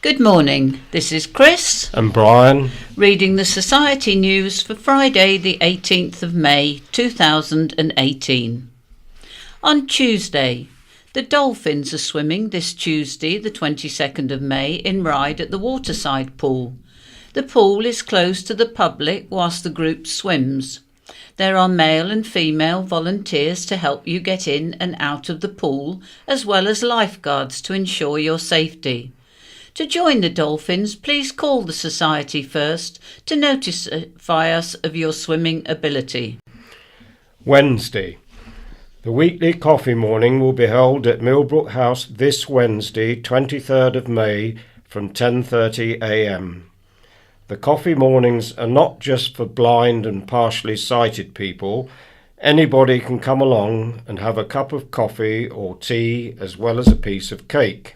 Good morning, this is Chris And Brian. reading the Society News for Friday the 18th of May 2018. On Tuesday, the dolphins are swimming this Tuesday the 22nd of May in Ryde at the waterside pool. The pool is closed to the public whilst the group swims. There are male and female volunteers to help you get in and out of the pool, as well as lifeguards to ensure your safety. To join the dolphins, please call the Society first to notify us of your swimming ability. Wednesday. The weekly coffee morning will be held at Millbrook House this Wednesday, 23rd of May, from 10:30 a.m. The coffee mornings are not just for blind and partially sighted people. Anybody can come along and have a cup of coffee or tea as well as a piece of cake.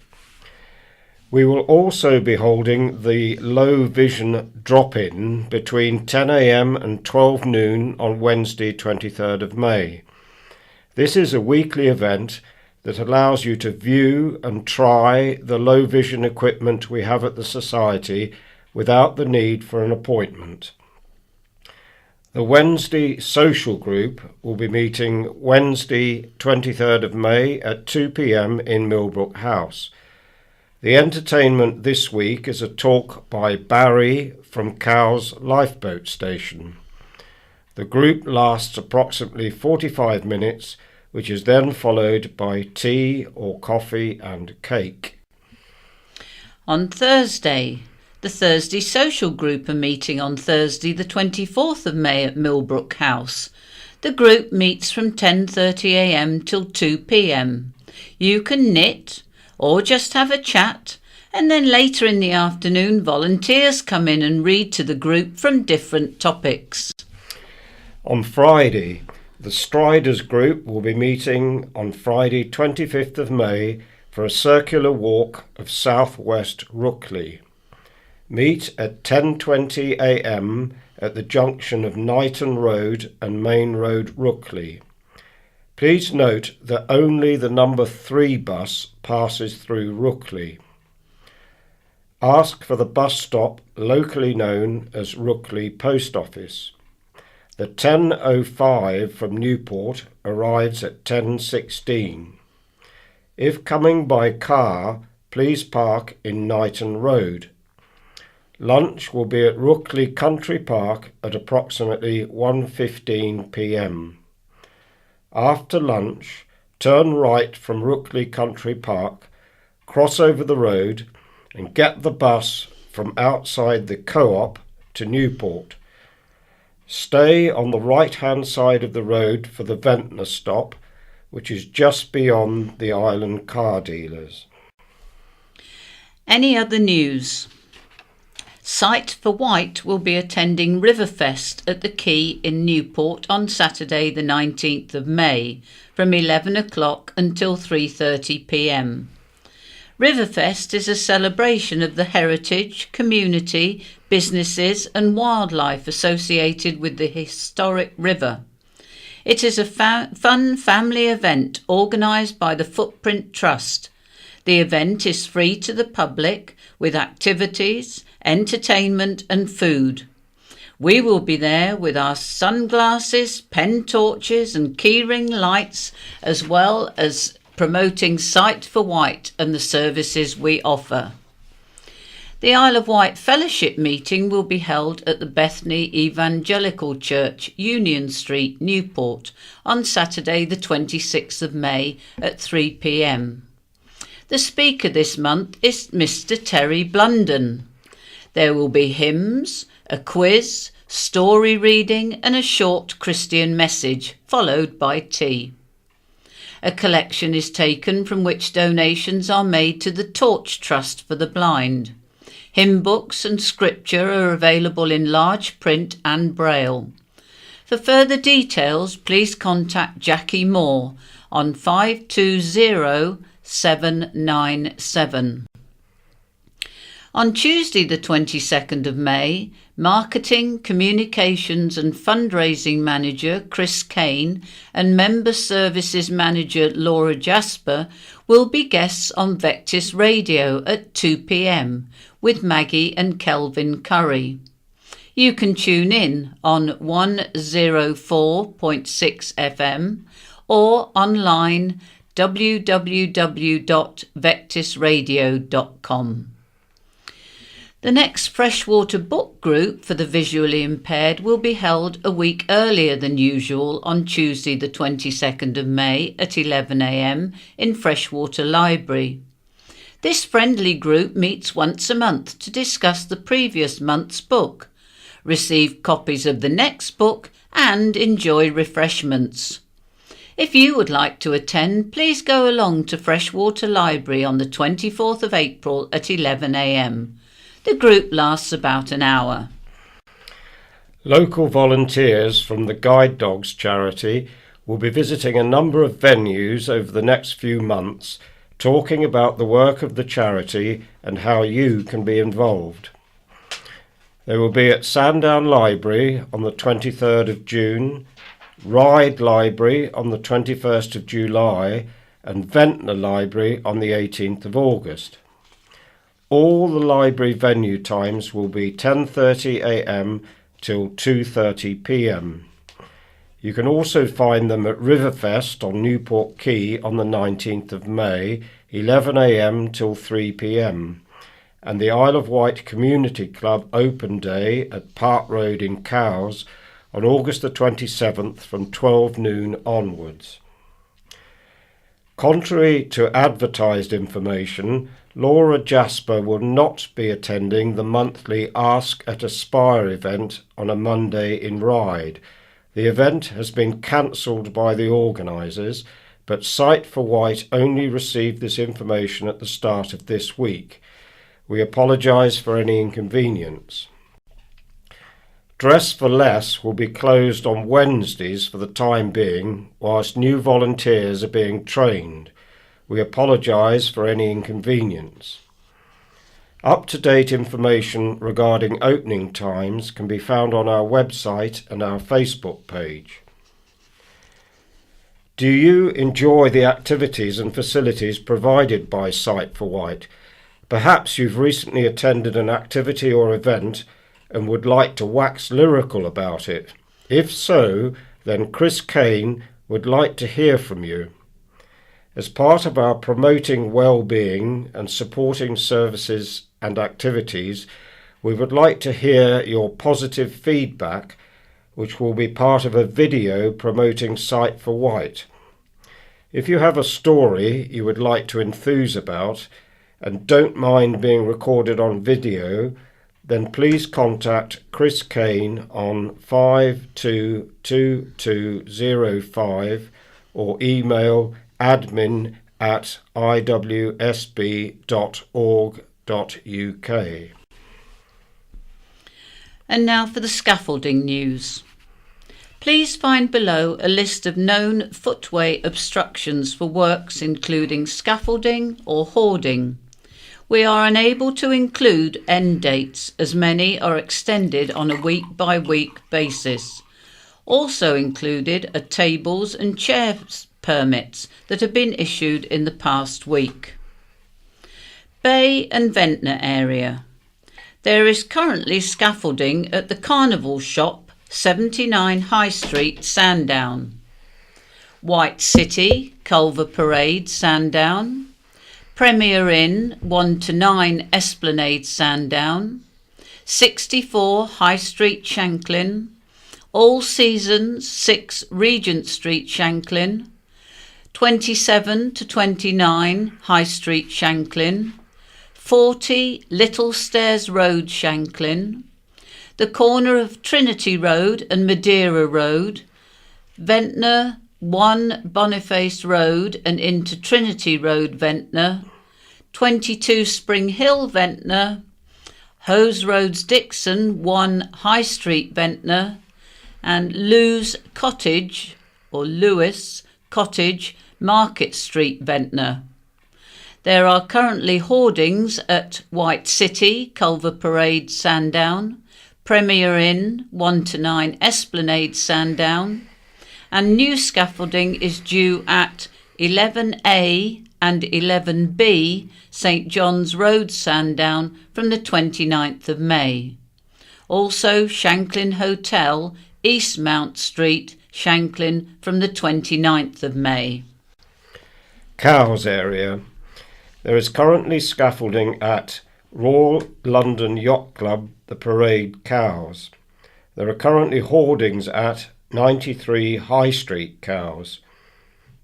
We will also be holding the low vision drop-in between 10 a.m. and 12 noon on Wednesday 23rd of May. This is a weekly event that allows you to view and try the low vision equipment we have at the Society without the need for an appointment. The Wednesday social group will be meeting Wednesday 23rd of May at 2 p.m. in Millbrook House. The entertainment this week is a talk by Barry from Cowes Lifeboat Station. The group lasts approximately 45 minutes, which is then followed by tea or coffee and cake. On Thursday, the Thursday social group are meeting on Thursday the 24th of May at Millbrook House. The group meets from 10:30 a.m. till 2 p.m. You can knit or just have a chat, and then later in the afternoon volunteers come in and read to the group from different topics. On Friday, the Striders group will be meeting on Friday 25th of May for a circular walk of southwest Rookley. Meet at 10:20 a.m. at the junction of Knighton Road and Main Road, Rookley. Please note that only the number 3 bus passes through Rookley. Ask for the bus stop locally known as Rookley Post Office. The 10:05 from Newport arrives at 10:16. If coming by car, please park in Knighton Road. Lunch will be at Rookley Country Park at approximately 1:15 p.m. After lunch, turn right from Rookley Country Park, cross over the road and get the bus from outside the Co-op to Newport. Stay on the right-hand side of the road for the Ventnor stop, which is just beyond the Island car dealers. Any other news? Sight for Wight will be attending Riverfest at the Quay in Newport on Saturday the 19th of May from 11 o'clock until 3:30 p.m. Riverfest is a celebration of the heritage, community, businesses and wildlife associated with the historic river. It is a fun family event organised by the Footprint Trust. The event is free to the public with activities, entertainment and food. We will be there with our sunglasses, pen torches and keyring lights, as well as promoting Sight for Wight and the services we offer. The Isle of Wight Fellowship meeting will be held at the Bethany Evangelical Church, Union Street, Newport, on Saturday the 26th of May at 3 p.m. The speaker this month is Mr. Terry Blunden. There will be hymns, a quiz, story reading and a short Christian message, followed by tea. A collection is taken from which donations are made to the Torch Trust for the Blind. Hymn books and scripture are available in large print and braille. For further details, please contact Jackie Moore on 520797. On Tuesday the 22nd of May, Marketing, Communications and Fundraising Manager Chris Kane and Member Services Manager Laura Jasper will be guests on Vectis Radio at 2 p.m. with Maggie and Kelvin Curry. You can tune in on 104.6 FM or online www.vectisradio.com. The next freshwater book group for the visually impaired will be held a week earlier than usual on Tuesday the 22nd of May at 11 a.m. in Freshwater Library. This friendly group meets once a month to discuss the previous month's book, receive copies of the next book and enjoy refreshments. If you would like to attend, please go along to Freshwater Library on the 24th of April at 11 a.m. The group lasts about an hour. Local volunteers from the Guide Dogs charity will be visiting a number of venues over the next few months, talking about the work of the charity and how you can be involved. They will be at Sandown Library on the 23rd of June, Ryde Library on the 21st of July and Ventnor Library on the 18th of August. All the library venue times will be 10:30 a.m. till 2:30 p.m. You can also find them at Riverfest on Newport Quay on the 19th of May, 11 a.m. till 3 p.m. and the Isle of Wight Community Club Open Day at Park Road in Cowes on August the 27th from 12 noon onwards. Contrary to advertised information, Laura Jasper will not be attending the monthly Ask at Aspire event on a Monday in Ryde. The event has been cancelled by the organisers, but Sight for Wight only received this information at the start of this week. We apologise for any inconvenience. Dress for Less will be closed on Wednesdays for the time being, whilst new volunteers are being trained. We apologise for any inconvenience. Up-to-date information regarding opening times can be found on our website and our Facebook page. Do you enjoy the activities and facilities provided by Sight for Wight? Perhaps you've recently attended an activity or event and would like to wax lyrical about it. If so, then Chris Kane would like to hear from you. As part of our promoting well-being and supporting services and activities, we would like to hear your positive feedback, which will be part of a video promoting Sight for Wight. If you have a story you would like to enthuse about and don't mind being recorded on video, then please contact Chris Kane on 522205 or email admin@iwsb.org.uk. And now for the scaffolding news. Please find below a list of known footway obstructions for works including scaffolding or hoarding. We are unable to include end dates as many are extended on a week-by-week basis. Also included are tables and chairs permits that have been issued in the past week. Bay and Ventnor area. There is currently scaffolding at the Carnival Shop, 79 High Street, Sandown. Wight City, Culver Parade, Sandown. Premier Inn, 1 to 9 Esplanade, Sandown. 64 High Street, Shanklin. All Seasons, 6 Regent Street, Shanklin. 27 to 29 High Street, Shanklin. 40 Little Stairs Road, Shanklin. The corner of Trinity Road and Madeira Road. Ventnor, 1 Boniface Road and into Trinity Road, Ventnor. 22 Spring Hill, Ventnor. Hose Roads Dixon, 1 High Street, Ventnor. And Lewis Cottage, Market Street, Ventnor. There are currently hoardings at Wight City, Culver Parade, Sandown, Premier Inn, 1 to 9 Esplanade, Sandown, and new scaffolding is due at 11A and 11B St John's Road Sandown from the 29th of May. Also Shanklin Hotel, East Mount Street, Shanklin from the 29th of May. Cowes area. There is currently scaffolding at Royal London Yacht Club, the Parade, Cowes. There are currently hoardings at 93 High Street, Cowes.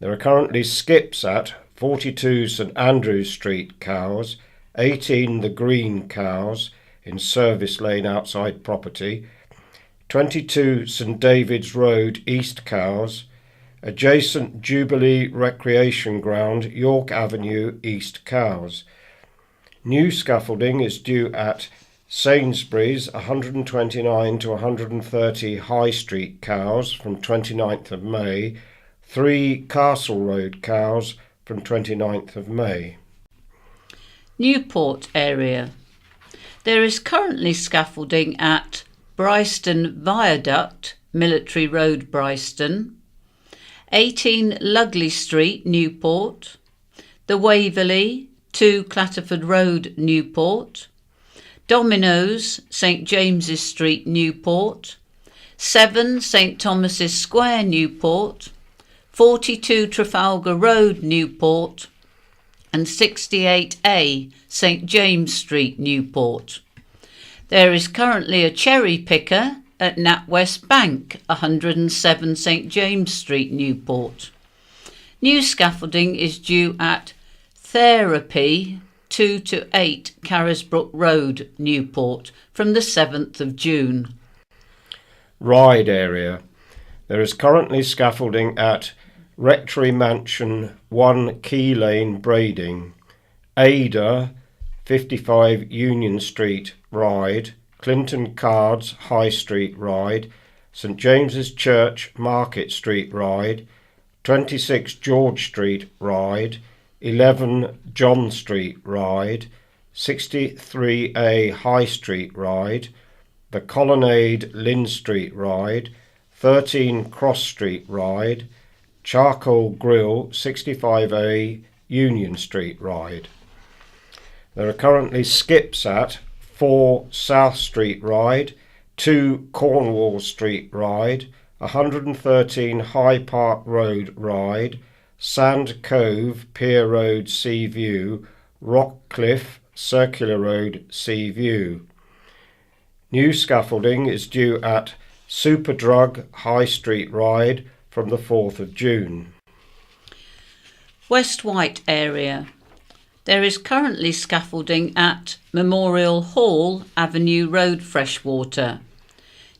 There are currently skips at 42 St Andrews Street, Cowes, 18 The Green, Cowes, in Service Lane outside property, 22 St David's Road, East Cowes, adjacent Jubilee Recreation Ground, York Avenue, East Cowes. New scaffolding is due at Sainsbury's, 129 to 130 High Street, Cowes, from 29th of May, 3 Castle Road, Cowes, from 29th of May. Newport area. There is currently scaffolding at Bryston Viaduct, Military Road, Bryston, 18 Lugley Street, Newport, the Waverley, 2 Clatterford Road, Newport, Domino's, St James's Street, Newport, 7 St Thomas's Square, Newport, 42 Trafalgar Road, Newport, and 68A St James Street, Newport. There is currently a cherry picker at NatWest Bank, 107 St James Street, Newport. New scaffolding is due at Therapy, 2 to 8 Carisbrook Road, Newport, from the 7th of June. Ryde area. There is currently scaffolding at Rectory Mansion, 1 Key Lane, Brading, Ada, 55 Union Street, Ryde, Clinton Cards, High Street, Ryde, St James's Church, Market Street, Ryde, 26 George Street, Ryde, 11 John Street, Ryde, 63A High Street, Ryde, the Colonnade, Lynn Street, Ryde, 13 Cross Street, Ryde, Charcoal Grill, 65A Union Street, Ryde. There are currently skips at 4 South Street, Ryde, 2 Cornwall Street, Ryde, 113 High Park Road, Ryde, Sand Cove, Pier Road, Seaview, Rockcliffe, Circular Road, Seaview. New scaffolding is due at Superdrug, High Street, Ryde, from the 4th of June. West Wight area. There is currently scaffolding at Memorial Hall, Avenue Road, Freshwater.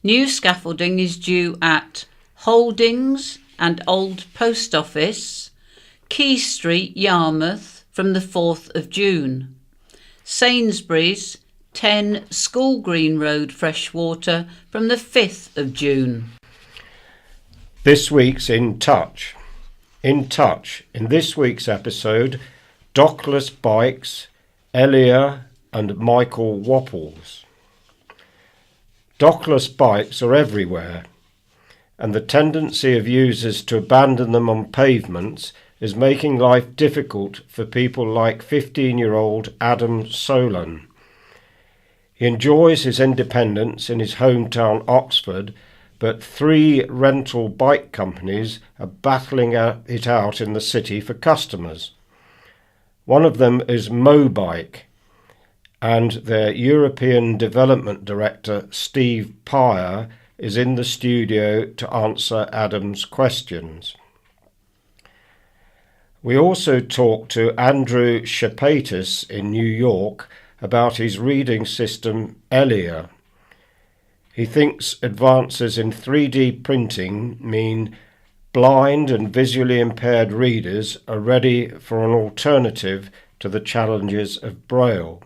New scaffolding is due at Holdings and Old Post Office, Key Street, Yarmouth, from the 4th of June. Sainsbury's, 10 School Green Road, Freshwater, from the 5th of June. This week's In Touch. In Touch, in this week's episode, Dockless Bikes, Elia and Michael Wapples. Dockless bikes are everywhere, and the tendency of users to abandon them on pavements is making life difficult for people like 15-year-old Adam Solon. He enjoys his independence in his hometown Oxford, but 3 rental bike companies are battling it out in the city for customers. One of them is Mobike, and their European Development Director Steve Pyre is in the studio to answer Adam's questions. We also talked to Andrew Shapatis in New York about his reading system Elia. He thinks advances in 3D printing mean blind and visually impaired readers are ready for an alternative to the challenges of Braille.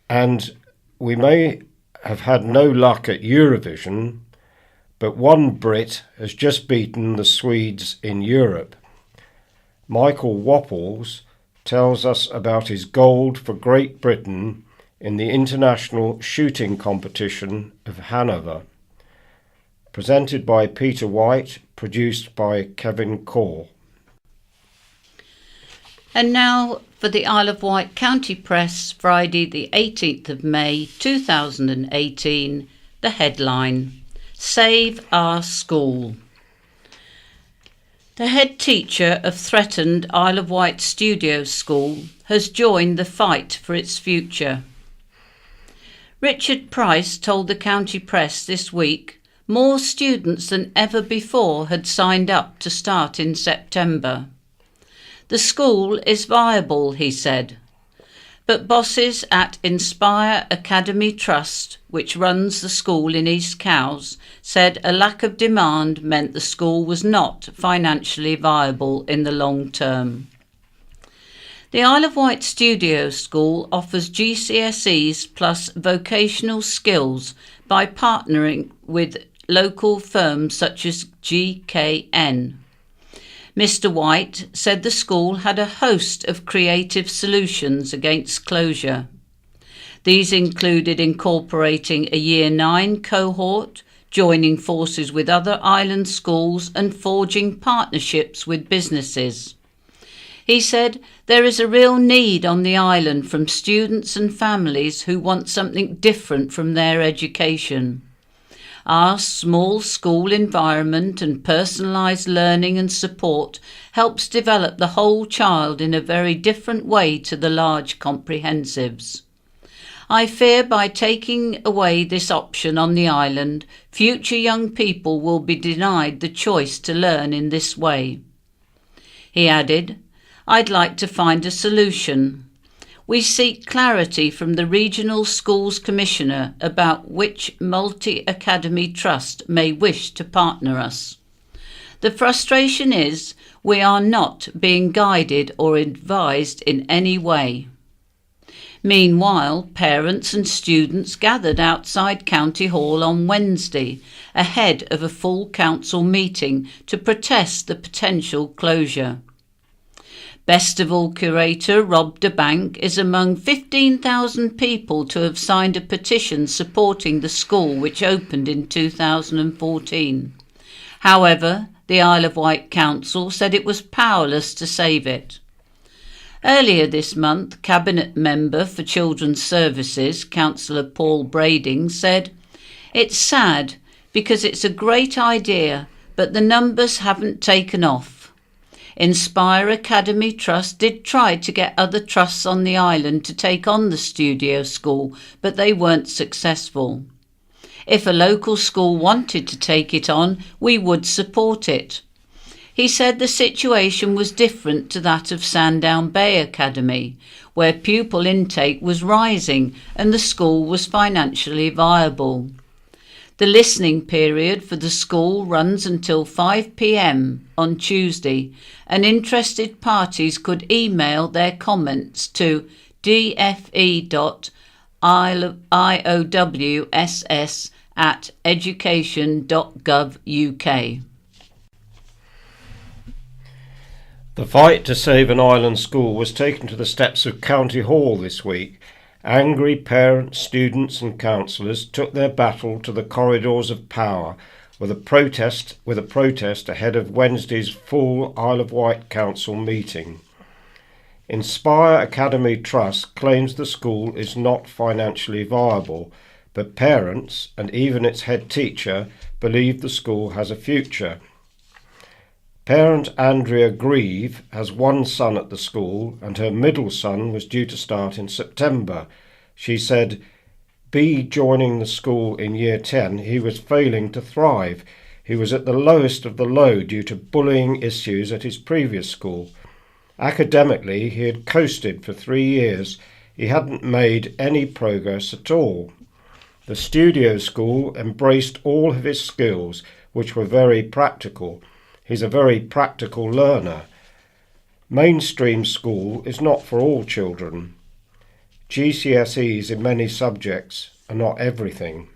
And we may have had no luck at Eurovision, but one Brit has just beaten the Swedes in Europe. Michael Wapples tells us about his gold for Great Britain in the International Shooting Competition of Hanover. Presented by Peter White, produced by Kevin Core. And now for the Isle of Wight County Press, Friday the 18th of May 2018, the headline, Save Our School. The head teacher of threatened Isle of Wight Studio School has joined the fight for its future. Richard Price told the County Press this week more students than ever before had signed up to start in September. The school is viable, he said, but bosses at Inspire Academy Trust, which runs the school in East Cowes, said a lack of demand meant the school was not financially viable in the long term. The Isle of Wight Studio School offers GCSEs plus vocational skills by partnering with local firms such as GKN. Mr. White said the school had a host of creative solutions against closure. These included incorporating a Year 9 cohort, joining forces with other island schools and forging partnerships with businesses. He said there is a real need on the island from students and families who want something different from their education. Our small school environment and personalised learning and support helps develop the whole child in a very different way to the large comprehensives. I fear by taking away this option on the island, future young people will be denied the choice to learn in this way. He added, I'd like to find a solution. We seek clarity from the Regional Schools Commissioner about which multi-academy trust may wish to partner us. The frustration is we are not being guided or advised in any way. Meanwhile, parents and students gathered outside County Hall on Wednesday ahead of a full council meeting to protest the potential closure. Festival curator Rob DeBank is among 15,000 people to have signed a petition supporting the school which opened in 2014. However, the Isle of Wight Council said it was powerless to save it. Earlier this month, Cabinet Member for Children's Services, Councillor Paul Brading, said, It's sad because it's a great idea, but the numbers haven't taken off. Inspire Academy Trust did try to get other trusts on the island to take on the studio school, but they weren't successful. If a local school wanted to take it on, we would support it. He said the situation was different to that of Sandown Bay Academy, where pupil intake was rising and the school was financially viable. The listening period for the school runs until 5 p.m. on Tuesday, and interested parties could email their comments to dfe.iowss@education.gov.uk. The fight to save an island school was taken to the steps of County Hall this week. Angry parents, students and councillors took their battle to the corridors of power with a protest ahead of Wednesday's full Isle of Wight Council meeting. Inspire Academy Trust claims the school is not financially viable, but parents and even its head teacher believe the school has a future. Parent Andrea Grieve has one son at the school and her middle son was due to start in September. She said, B joining the school in Year 10, he was failing to thrive. He was at the lowest of the low due to bullying issues at his previous school. Academically, he had coasted for 3 years. He hadn't made any progress at all. The studio school embraced all of his skills, which were very practical. He's a very practical learner. Mainstream school is not for all children. GCSEs in many subjects are not everything.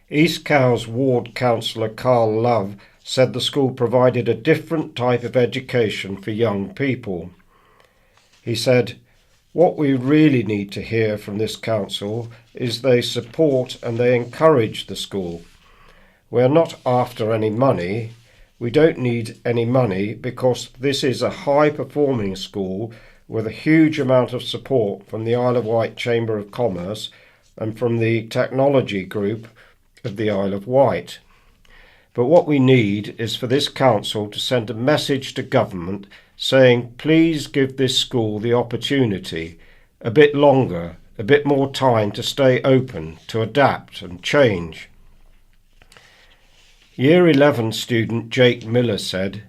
East Cowes Ward Councillor Carl Love said the school provided a different type of education for young people. He said, what we really need to hear from this council is they support and they encourage the school. We're not after any money. we don't need any money because this is a high-performing school with a huge amount of support from the Isle of Wight Chamber of Commerce and from the technology group of the Isle of Wight. But what we need is for this council to send a message to government saying, please give this school the opportunity, a bit longer, a bit more time to stay open, to adapt and change. Year 11 student Jake Miller said,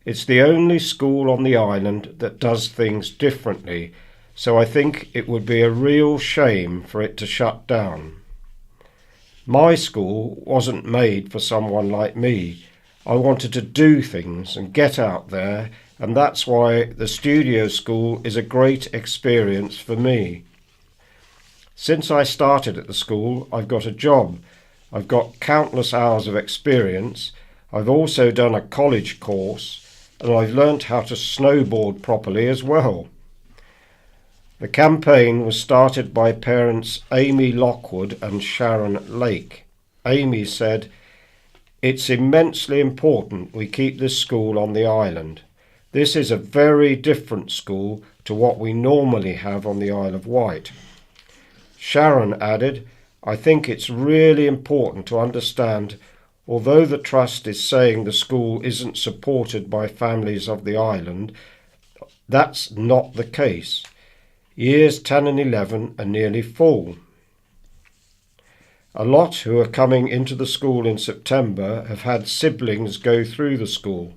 it's the only school on the island that does things differently, so I think it would be a real shame for it to shut down. My school wasn't made for someone like me. I wanted to do things and get out there, and that's why the studio school is a great experience for me. Since I started at the school, I've got a job. I've got countless hours of experience. I've also done a college course, and I've learnt how to snowboard properly as well. The campaign was started by parents Amy Lockwood and Sharon Lake. Amy said, it's immensely important we keep this school on the island. This is a very different school to what we normally have on the Isle of Wight. Sharon added, I think it's really important to understand, although the Trust is saying the school isn't supported by families of the island, that's not the case. Years 10 and 11 are nearly full. A lot who are coming into the school in September have had siblings go through the school.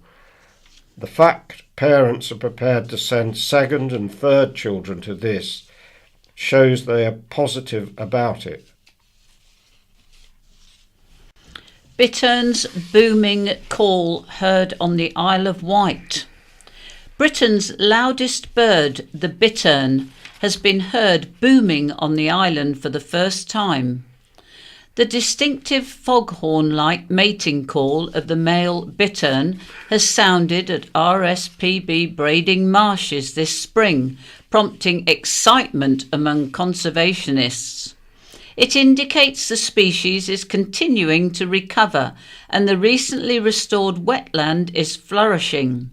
The fact parents are prepared to send second and third children to this shows they are positive about it. Bitterns' booming call heard on the Isle of Wight. Britain's loudest bird, the bittern, has been heard booming on the island for the first time. The distinctive foghorn-like mating call of the male bittern has sounded at RSPB Brading Marshes this spring, prompting excitement among conservationists. It indicates the species is continuing to recover and the recently restored wetland is flourishing.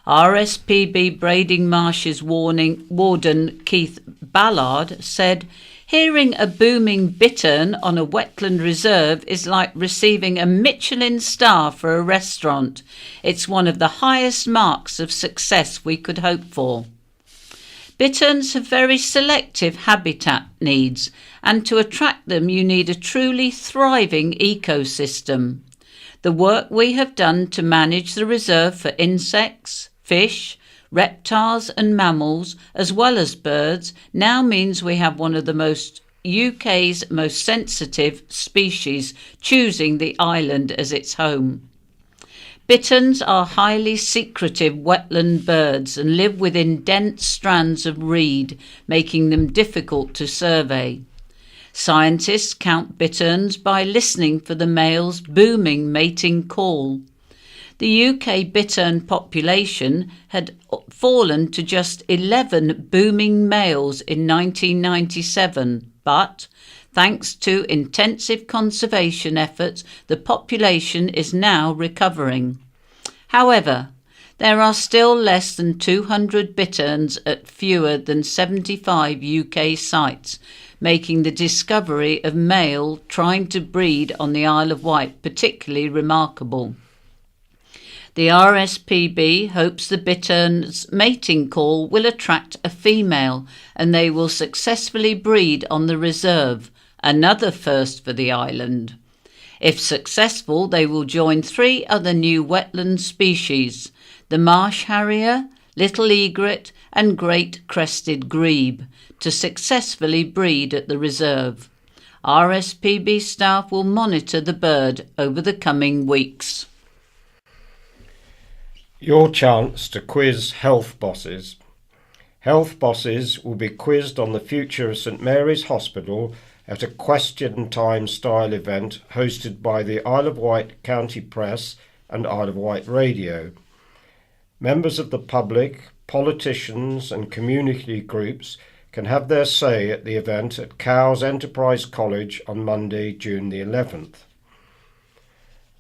RSPB Brading Marshes warden Keith Ballard said, hearing a booming bittern on a wetland reserve is like receiving a Michelin star for a restaurant. It's one of the highest marks of success we could hope for. Bitterns have very selective habitat needs, and to attract them you need a truly thriving ecosystem. The work we have done to manage the reserve for insects, fish, reptiles and mammals, as well as birds, now means we have one of the UK's most sensitive species choosing the island as its home. Bitterns are highly secretive wetland birds and live within dense strands of reed, making them difficult to survey. Scientists count bitterns by listening for the male's booming mating call. The UK bittern population had fallen to just 11 booming males in 1997, but thanks to intensive conservation efforts, the population is now recovering. However, there are still less than 200 bitterns at fewer than 75 UK sites, making the discovery of male trying to breed on the Isle of Wight particularly remarkable. The RSPB hopes the bittern's mating call will attract a female and they will successfully breed on the reserve, another first for the island. If successful, they will join 3 other new wetland species, the marsh harrier, little egret and great crested grebe, to successfully breed at the reserve. RSPB staff will monitor the bird over the coming weeks. Your chance to quiz health bosses. Health bosses will be quizzed on the future of St Mary's Hospital at a question time style event hosted by the Isle of Wight County Press and Isle of Wight Radio. Members of the public, politicians and community groups can have their say at the event at Cowes Enterprise College on Monday, June the 11th.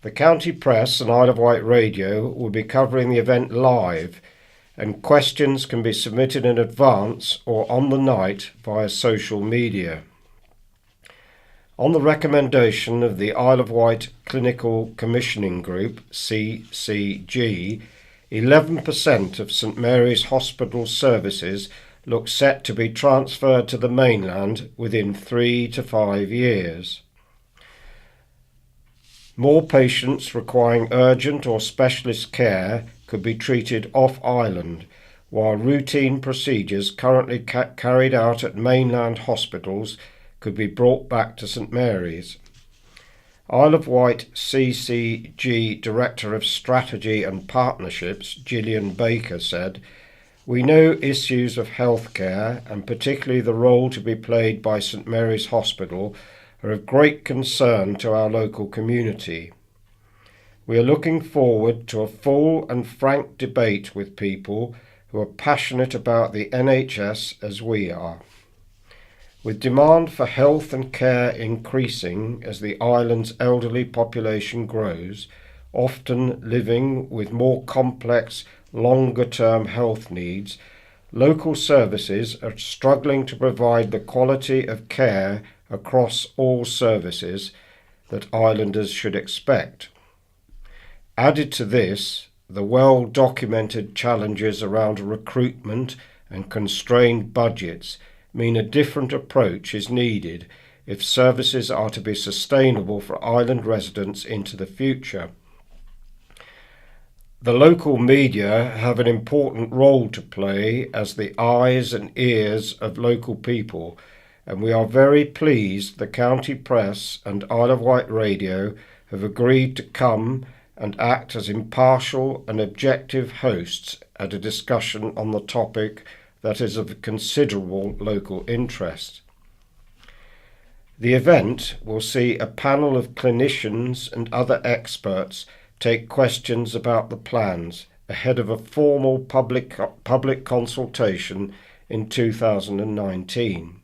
The County Press and Isle of Wight Radio will be covering the event live, and questions can be submitted in advance or on the night via social media. On the recommendation of the Isle of Wight Clinical Commissioning Group, CCG, 11% of St Mary's Hospital services look set to be transferred to the mainland within 3 to 5 years. More patients requiring urgent or specialist care could be treated off-island, while routine procedures currently carried out at mainland hospitals could be brought back to St Mary's. Isle of Wight CCG Director of Strategy and Partnerships, Gillian Baker, said, "We know issues of healthcare, and particularly the role to be played by St Mary's Hospital, are of great concern to our local community. We are looking forward to a full and frank debate with people who are passionate about the NHS as we are. With demand for health and care increasing as the island's elderly population grows, often living with more complex, longer-term health needs, local services are struggling to provide the quality of care across all services that islanders should expect. Added to this, the well-documented challenges around recruitment and constrained budgets mean a different approach is needed if services are to be sustainable for island residents into the future. The local media have an important role to play as the eyes and ears of local people, and we are very pleased the County Press and Isle of Wight Radio have agreed to come and act as impartial and objective hosts at a discussion on the topic that is of considerable local interest. The event will see a panel of clinicians and other experts take questions about the plans ahead of a formal public consultation in 2019.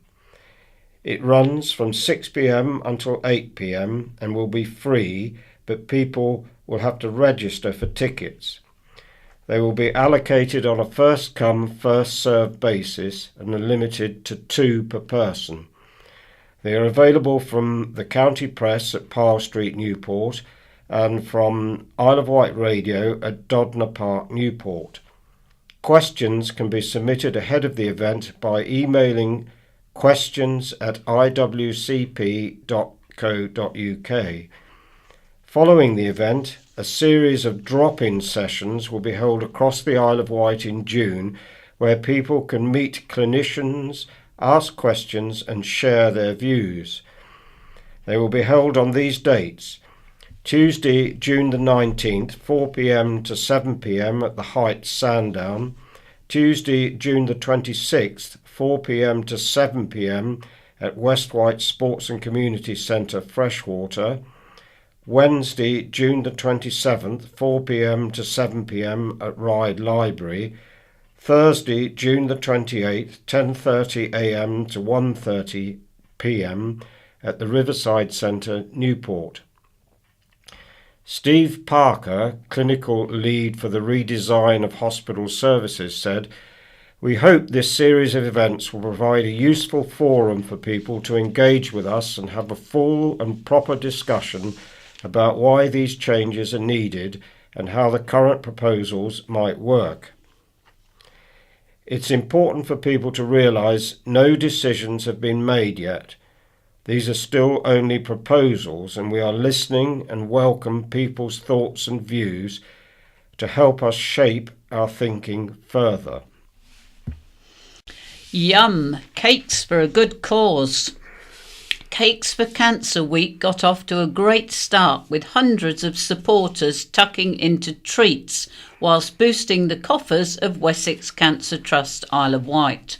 It runs from 6 p.m. until 8 p.m. and will be free, but people will have to register for tickets. They will be allocated on a first-come, first-served basis and are limited to 2 per person. They are available from the County Press at Parr Street, Newport, and from Isle of Wight Radio at Dodner Park, Newport. Questions can be submitted ahead of the event by emailing questions@iwcp.co.uk. Following the event, a series of drop-in sessions will be held across the Isle of Wight in June, where people can meet clinicians, ask questions and share their views. They will be held on these dates: Tuesday, June the 19th, 4 p.m. to 7 p.m. at the Heights Sandown; Tuesday, June the 26th, 4 p.m. to 7 p.m. at West Wight Sports and Community Centre, Freshwater; Wednesday, June the 27th, 4 p.m. to 7 p.m. at Ryde Library; Thursday, June the 28th, 10:30 a.m. to 1:30 p.m. at the Riverside Centre, Newport. Steve Parker, clinical lead for the redesign of hospital services, said, "We hope this series of events will provide a useful forum for people to engage with us and have a full and proper discussion about why these changes are needed and how the current proposals might work. It's important for people to realise no decisions have been made yet. These are still only proposals, and we are listening and welcome people's thoughts and views to help us shape our thinking further." Yum! Cakes for a good cause. Cakes for Cancer Week got off to a great start, with hundreds of supporters tucking into treats whilst boosting the coffers of Wessex Cancer Trust, Isle of Wight.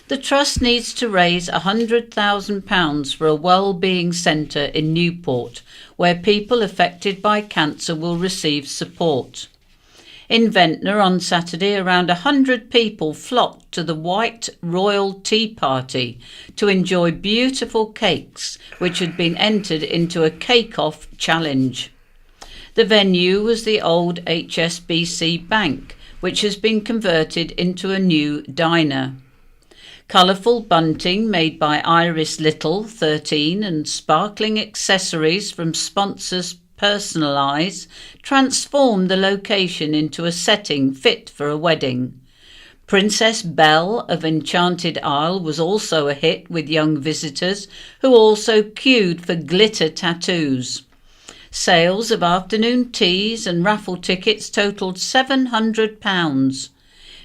The Trust needs to raise £100,000 for a wellbeing centre in Newport, where people affected by cancer will receive support. In Ventnor on Saturday, around 100 people flocked to the White Royal Tea Party to enjoy beautiful cakes, which had been entered into a cake-off challenge. The venue was the old HSBC Bank, which has been converted into a new diner. Colourful bunting made by Iris Little, 13, and sparkling accessories from sponsors Personalise transformed the location into a setting fit for a wedding. Princess Belle of Enchanted Isle was also a hit with young visitors who also queued for glitter tattoos. Sales of afternoon teas and raffle tickets totalled £700.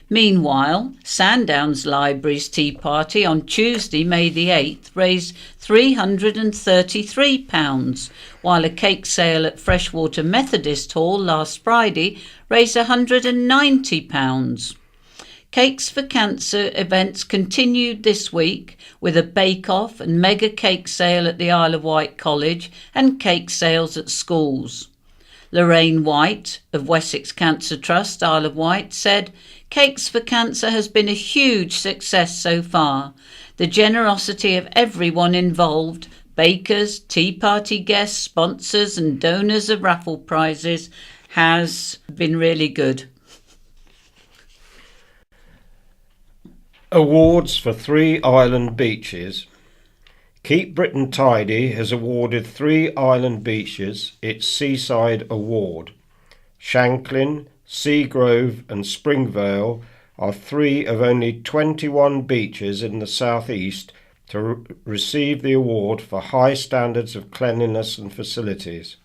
Meanwhile, Sandown's Library's tea party on Tuesday, May the 8th, raised £333, while a cake sale at Freshwater Methodist Hall last Friday raised £190. Cakes for Cancer events continued this week with a bake-off and mega cake sale at the Isle of Wight College and cake sales at schools. Lorraine White of Wessex Cancer Trust, Isle of Wight, said, "Cakes for Cancer has been a huge success so far. The generosity of everyone involved, bakers, tea party guests, sponsors and donors of raffle prizes, has been really good." Awards for 3 island beaches. Keep Britain Tidy has awarded 3 island beaches its Seaside Award. Shanklin, Seagrove and Springvale are 3 of only 21 beaches in the southeast to receive the award for high standards of cleanliness and facilities.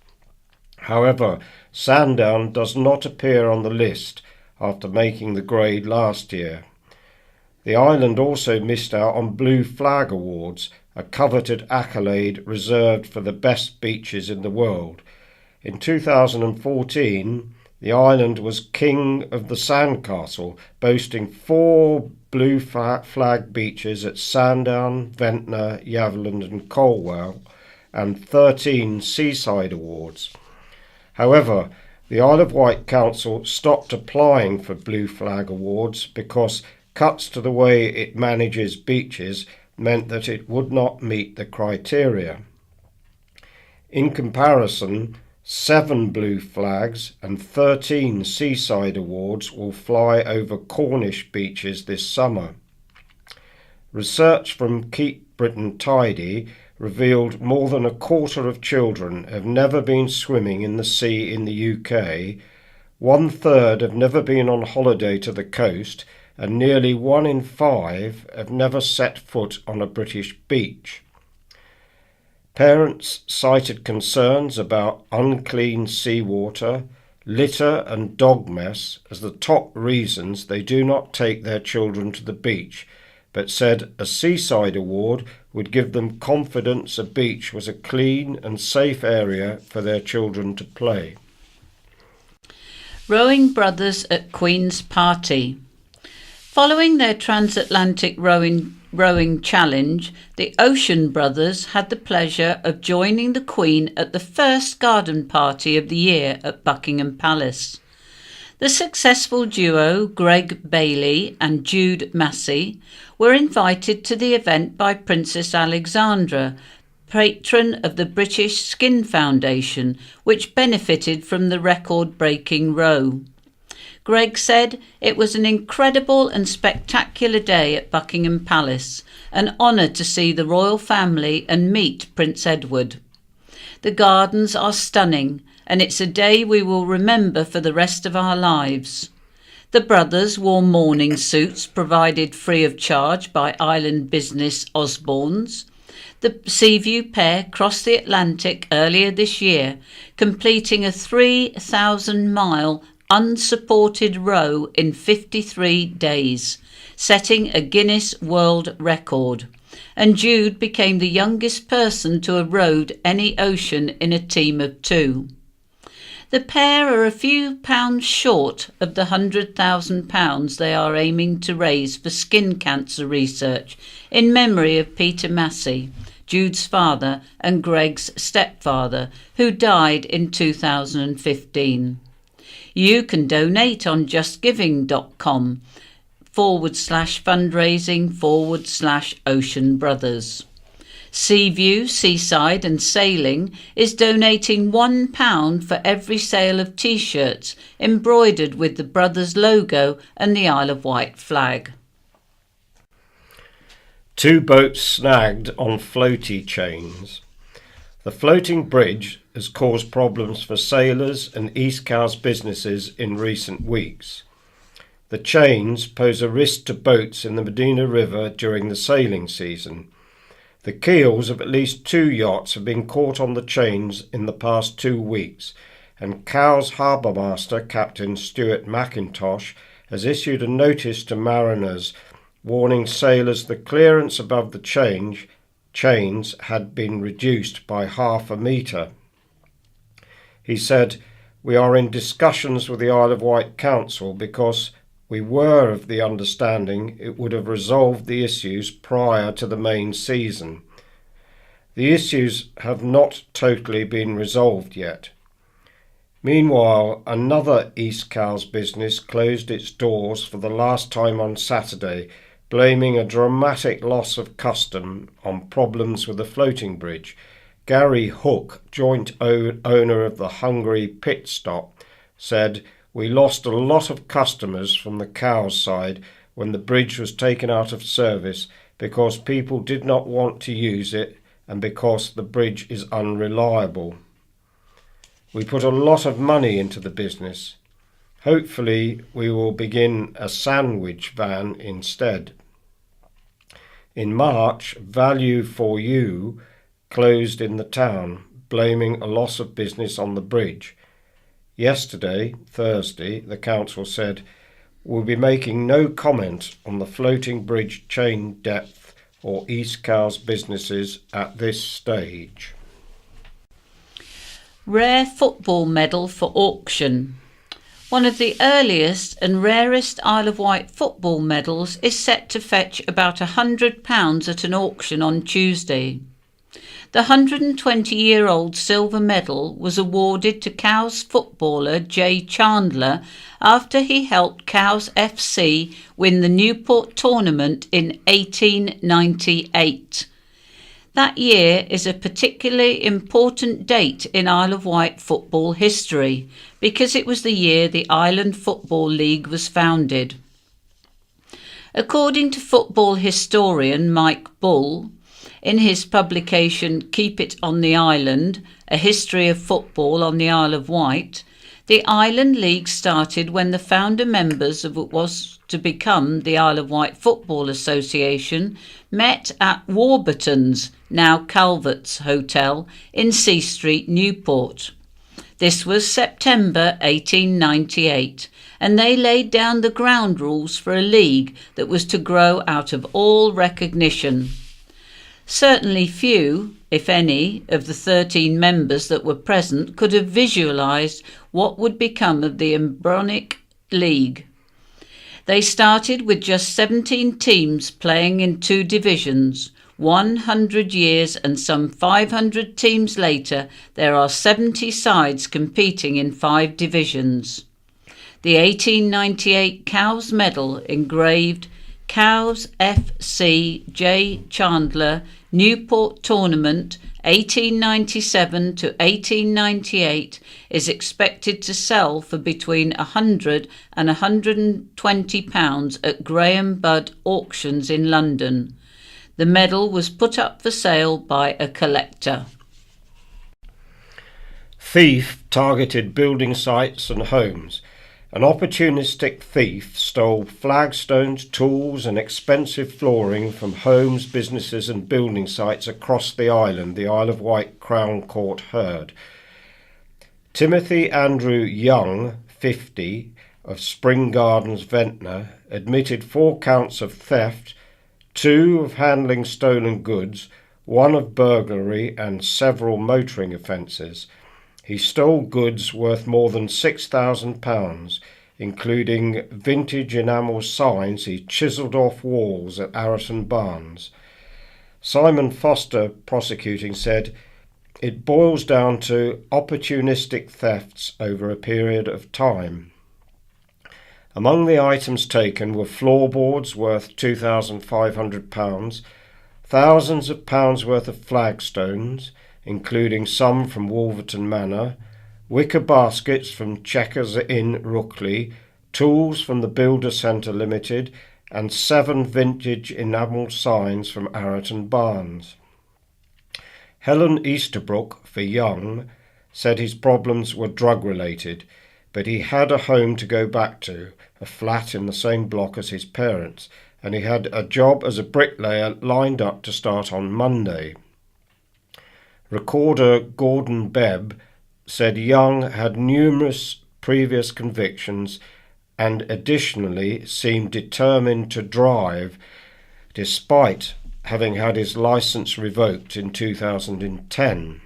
However, Sandown does not appear on the list after making the grade last year. The island also missed out on Blue Flag Awards, a coveted accolade reserved for the best beaches in the world. In 2014, the island was king of the Sandcastle, boasting 4 Blue Flag beaches at Sandown, Ventnor, Yaveland and Colwell, and 13 Seaside Awards. However, the Isle of Wight Council stopped applying for Blue Flag Awards because cuts to the way it manages beaches meant that it would not meet the criteria. In comparison, 7 Blue Flags and 13 Seaside Awards will fly over Cornish beaches this summer. Research from Keep Britain Tidy revealed more than a quarter of children have never been swimming in the sea in the UK, 1/3 have never been on holiday to the coast, and nearly 1 in 5 have never set foot on a British beach. Parents cited concerns about unclean seawater, litter and dog mess as the top reasons they do not take their children to the beach, but said a Seaside Award would give them confidence a beach was a clean and safe area for their children to play. Rowing brothers at Queen's Party. Following their transatlantic rowing challenge, the Ocean Brothers had the pleasure of joining the Queen at the first garden party of the year at Buckingham Palace. The successful duo, Greg Bailey and Jude Massey, were invited to the event by Princess Alexandra, patron of the British Skin Foundation, which benefited from the record-breaking row. Greg said, "It was an incredible and spectacular day at Buckingham Palace, an honour to see the royal family and meet Prince Edward. The gardens are stunning, and it's a day we will remember for the rest of our lives." The brothers wore mourning suits provided free of charge by island business Osborne's. The Seaview pair crossed the Atlantic earlier this year, completing a 3,000-mile unsupported row in 53 days, setting a Guinness World Record, and Jude became the youngest person to have rowed any ocean in a team of 2. The pair are a few pounds short of the £100,000 they are aiming to raise for skin cancer research in memory of Peter Massey, Jude's father and Greg's stepfather, who died in 2015. You can donate on justgiving.com/fundraising/Ocean Brothers. Seaview, Seaside and Sailing is donating £1 for every sale of T-shirts embroidered with the Brothers logo and the Isle of Wight flag. 2 boats snagged on floaty chains. The floating bridge has caused problems for sailors and East Cowes businesses in recent weeks. The chains pose a risk to boats in the Medina River during the sailing season. The keels of at least 2 yachts have been caught on the chains in the past 2 weeks, and Cowes Harbour Master Captain Stuart McIntosh has issued a notice to mariners warning sailors the clearance above the chains had been reduced by half a metre. He said, "We are in discussions with the Isle of Wight Council because we were of the understanding it would have resolved the issues prior to the main season. The issues have not totally been resolved yet." Meanwhile, another East Cowes business closed its doors for the last time on Saturday, blaming a dramatic loss of custom on problems with the floating bridge. Gary Hook, joint owner of the Hungary pit stop, said, "We lost a lot of customers from the Cowes side when the bridge was taken out of service because people did not want to use it and because the bridge is unreliable. We put a lot of money into the business. Hopefully we will begin a sandwich van instead." In March, Value for You closed in the town, blaming a loss of business on the bridge. Yesterday, Thursday, the council said, "We'll be making no comment on the floating bridge chain depth or East Cowes businesses at this stage." Rare football medal for auction. One of the earliest and rarest Isle of Wight football medals is set to fetch about £100 at an auction on Tuesday. The 120-year-old silver medal was awarded to Cowes footballer Jay Chandler after he helped Cowes FC win the Newport tournament in 1898. That year is a particularly important date in Isle of Wight football history because it was the year the Island Football League was founded. According to football historian Mike Bull, in his publication Keep It on the Island, A History of Football on the Isle of Wight, the Island League started when the founder members of what was to become the Isle of Wight Football Association met at Warburton's, now Calvert's Hotel, in C Street, Newport. This was September 1898, and they laid down the ground rules for a league that was to grow out of all recognition. Certainly few, if any, of the 13 members that were present could have visualised what would become of the embryonic league. They started with just 17 teams playing in 2 divisions. 100 years and some 500 teams later, there are 70 sides competing in 5 divisions. The 1898 Cowes medal engraved Cowes FC J. Chandler Newport Tournament 1897 to 1898 is expected to sell for between £100 and £120 at Graham Budd Auctions in London. The medal was put up for sale by a collector. Thief targeted building sites and homes. An opportunistic thief stole flagstones, tools and expensive flooring from homes, businesses and building sites across the island, the Isle of Wight Crown Court heard. Timothy Andrew Young, 50, of Spring Gardens, Ventnor, admitted 4 counts of theft, 2 of handling stolen goods, 1 of burglary and several motoring offences. He stole goods worth more than £6,000, including vintage enamel signs he chiselled off walls at Arraton Barnes. Simon Foster, prosecuting, said, "It boils down to opportunistic thefts over a period of time." Among the items taken were floorboards worth £2,500, thousands of pounds worth of flagstones, including some from Wolverton Manor, wicker baskets from Chequers Inn, Rookley, tools from the Builder Centre Limited, and 7 vintage enamel signs from Arreton Barnes. Helen Easterbrook, for Young, said his problems were drug-related, but he had a home to go back to, a flat in the same block as his parents, and he had a job as a bricklayer lined up to start on Monday. Recorder Gordon Bebb said Young had numerous previous convictions and additionally seemed determined to drive despite having had his licence revoked in 2010.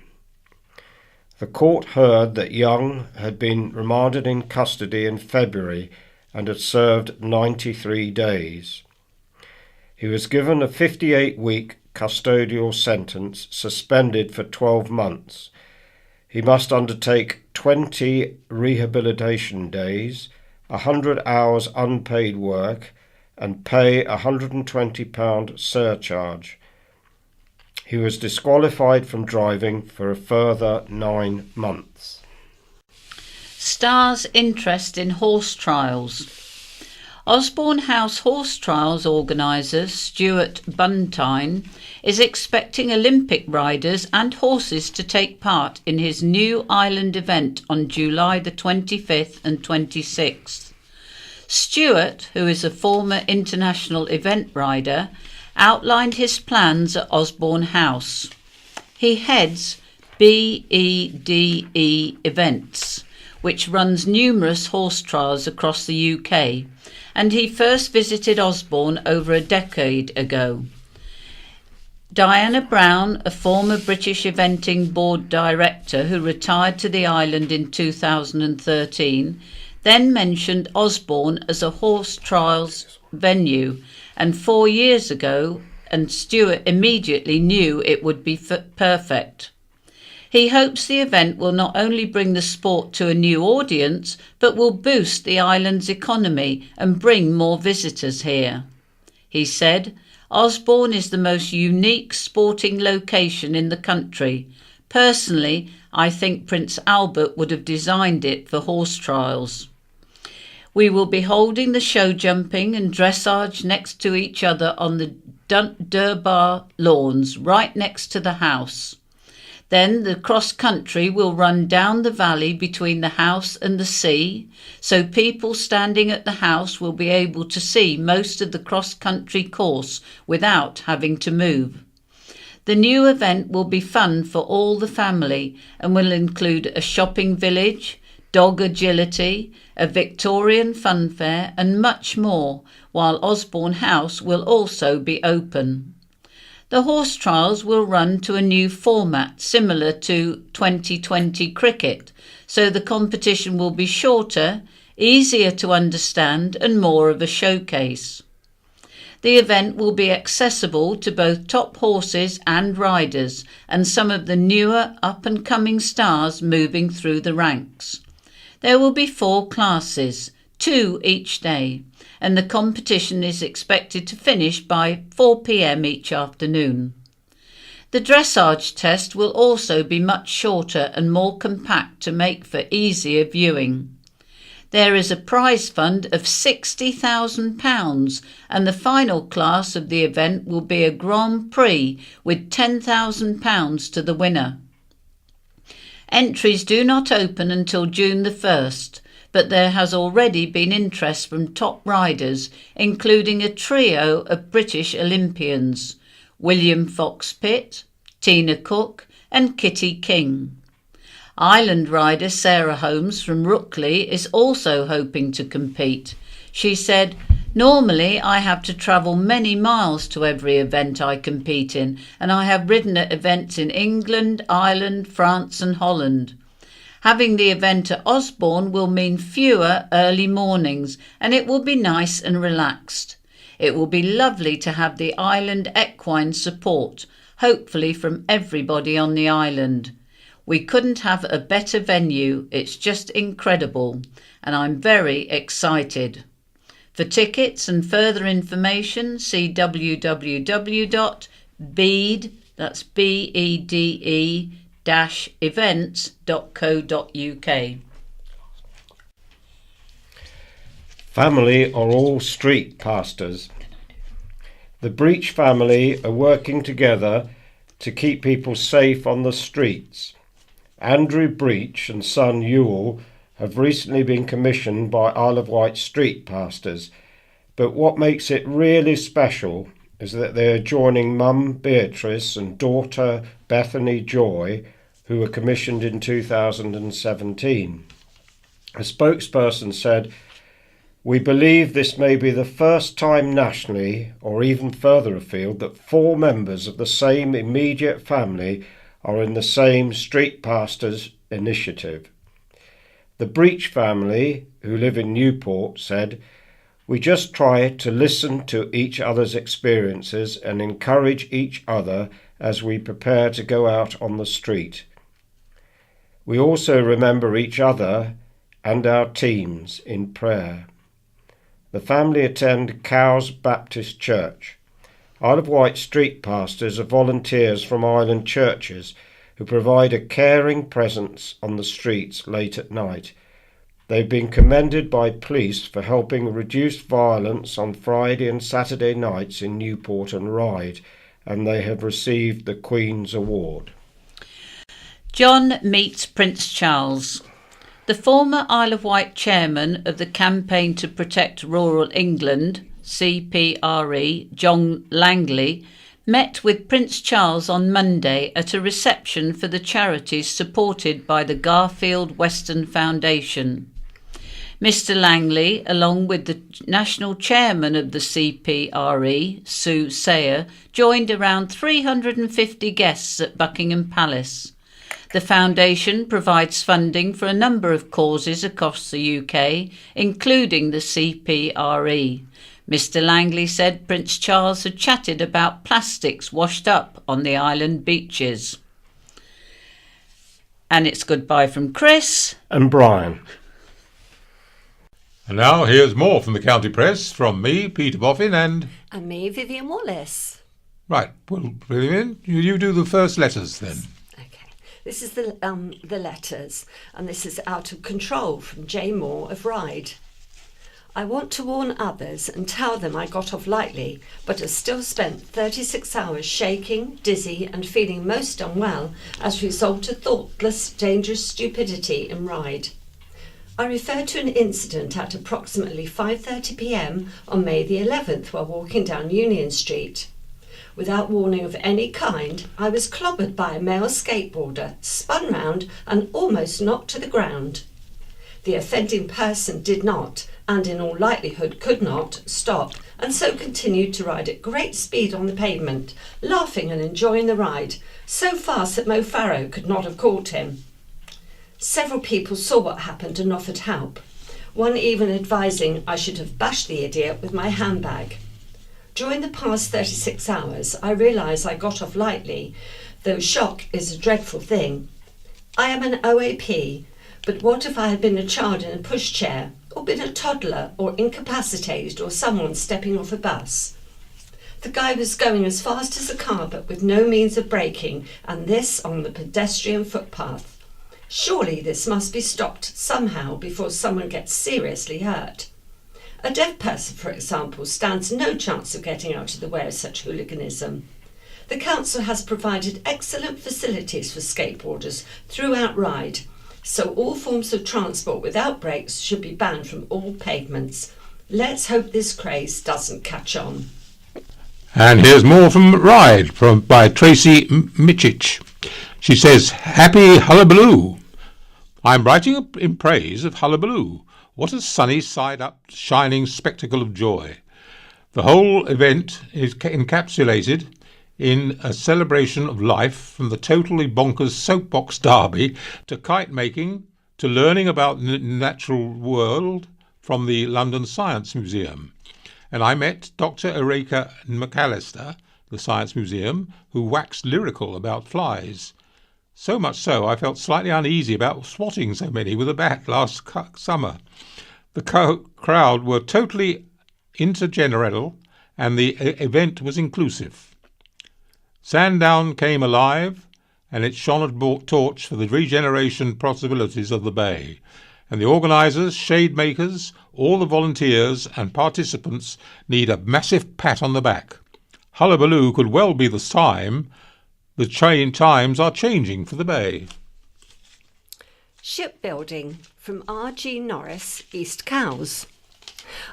The court heard that Young had been remanded in custody in February and had served 93 days. He was given a 58-week custodial sentence, suspended for 12 months. He must undertake 20 rehabilitation days, 100 hours unpaid work, and pay a £120 surcharge. He was disqualified from driving for a further 9 months. Star's interest in horse trials. Osborne House horse trials organiser Stuart Buntine is expecting Olympic riders and horses to take part in his new Island event on July the 25th and 26th. Stuart, who is a former international event rider, outlined his plans at Osborne House. He heads BEDE Events, which runs numerous horse trials across the UK, and he first visited Osborne over a decade ago. Diana Brown, a former British Eventing Board Director who retired to the island in 2013, then mentioned Osborne as a horse trials venue, and 4 years ago, and Stuart immediately knew it would be perfect. He hopes the event will not only bring the sport to a new audience, but will boost the island's economy and bring more visitors here. He said, Osborne is the most unique sporting location in the country. Personally, I think Prince Albert would have designed it for horse trials. We will be holding the show jumping and dressage next to each other on the Durbar lawns right next to the house. Then the cross-country will run down the valley between the house and the sea, so people standing at the house will be able to see most of the cross-country course without having to move. The new event will be fun for all the family and will include a shopping village, dog agility, a Victorian fun fair and much more, while Osborne House will also be open. The horse trials will run to a new format similar to 2020 cricket, so the competition will be shorter, easier to understand and more of a showcase. The event will be accessible to both top horses and riders and some of the newer up-and-coming stars moving through the ranks. There will be 4 classes, 2 each day, and the competition is expected to finish by 4 p.m. each afternoon. The dressage test will also be much shorter and more compact to make for easier viewing. There is a prize fund of £60,000 and the final class of the event will be a Grand Prix with £10,000 to the winner. Entries do not open until June the 1st, but there has already been interest from top riders, including a trio of British Olympians, William Fox-Pitt, Tina Cook and Kitty King. Island rider Sarah Holmes from Rookley is also hoping to compete. She said, "Normally I have to travel many miles to every event I compete in, and I have ridden at events in England, Ireland, France and Holland. Having the event at Osborne will mean fewer early mornings and it will be nice and relaxed. It will be lovely to have the island equine support, hopefully from everybody on the island. We couldn't have a better venue, it's just incredible and I'm very excited." For tickets and further information see www.bededevents.co.uk. Bede, that's BEDE -events.co.uk. Family are all street pastors. The Breach family are working together to keep people safe on the streets. Andrew Breach and son Ewell have recently been commissioned by Isle of Wight street pastors, but what makes it really special is that they are joining mum Beatrice and daughter Bethany Joy, who were commissioned in 2017. A spokesperson said, "We believe this may be the first time nationally, or even further afield, that 4 members of the same immediate family are in the same Street Pastors initiative." The Breach family, who live in Newport, said, "We just try to listen to each other's experiences and encourage each other as we prepare to go out on the street. We also remember each other and our teams in prayer." The family attend Cowes Baptist Church. Isle of Wight street pastors are volunteers from island churches who provide a caring presence on the streets late at night. They've been commended by police for helping reduce violence on Friday and Saturday nights in Newport and Ryde, and they have received the Queen's Award. John meets Prince Charles. The former Isle of Wight chairman of the Campaign to Protect Rural England, CPRE, John Langley, met with Prince Charles on Monday at a reception for the charities supported by the Garfield Weston Foundation. Mr Langley, along with the national chairman of the CPRE, Sue Sayer, joined around 350 guests at Buckingham Palace. The foundation provides funding for a number of causes across the UK, including the CPRE. Mr Langley said Prince Charles had chatted about plastics washed up on the island beaches. And it's goodbye from Chris and Brian. And now here's more from the County Press from me, Peter Boffin, and me, Vivian Wallace. Right, well, Vivian, you do the first letters then. This is the letters, and this is Out of Control from J. Moore of Ryde. I want to warn others and tell them I got off lightly, but have still spent 36 hours shaking, dizzy and feeling most unwell as a result of thoughtless, dangerous stupidity in Ryde. I refer to an incident at approximately 5:30 p.m. on May the 11th while walking down Union Street. Without warning of any kind, I was clobbered by a male skateboarder, spun round and almost knocked to the ground. The offending person did not, and in all likelihood could not, stop, and so continued to ride at great speed on the pavement, laughing and enjoying the ride, so fast that Mo Farrow could not have caught him. Several people saw what happened and offered help, one even advising I should have bashed the idiot with my handbag. During the past 36 hours, I realise I got off lightly, though shock is a dreadful thing. I am an OAP, but what if I had been a child in a pushchair, or been a toddler, or incapacitated, or someone stepping off a bus? The guy was going as fast as a car, but with no means of braking, and this on the pedestrian footpath. Surely this must be stopped somehow before someone gets seriously hurt. A deaf person, for example, stands no chance of getting out of the way of such hooliganism. The council has provided excellent facilities for skateboarders throughout Ryde, so all forms of transport without brakes should be banned from all pavements. Let's hope this craze doesn't catch on. And here's more from Ryde by Tracy Michich. She says, "Happy Hullabaloo. I'm writing in praise of Hullabaloo. What a sunny side-up shining spectacle of joy. The whole event is encapsulated in a celebration of life, from the totally bonkers soapbox derby to kite making to learning about the natural world from the London Science Museum. And I met Dr. Erika McAllister, the Science Museum, who waxed lyrical about flies. So much so I felt slightly uneasy about swatting so many with a bat last summer. The crowd were totally intergenerational and the event was inclusive. Sandown came alive, and it shone a torch for the regeneration possibilities of the bay. And the organisers, shade makers, all the volunteers and participants need a massive pat on the back. Hullabaloo could well be the time. The times are changing for the bay. Shipbuilding from R.G. Norris, East Cowes.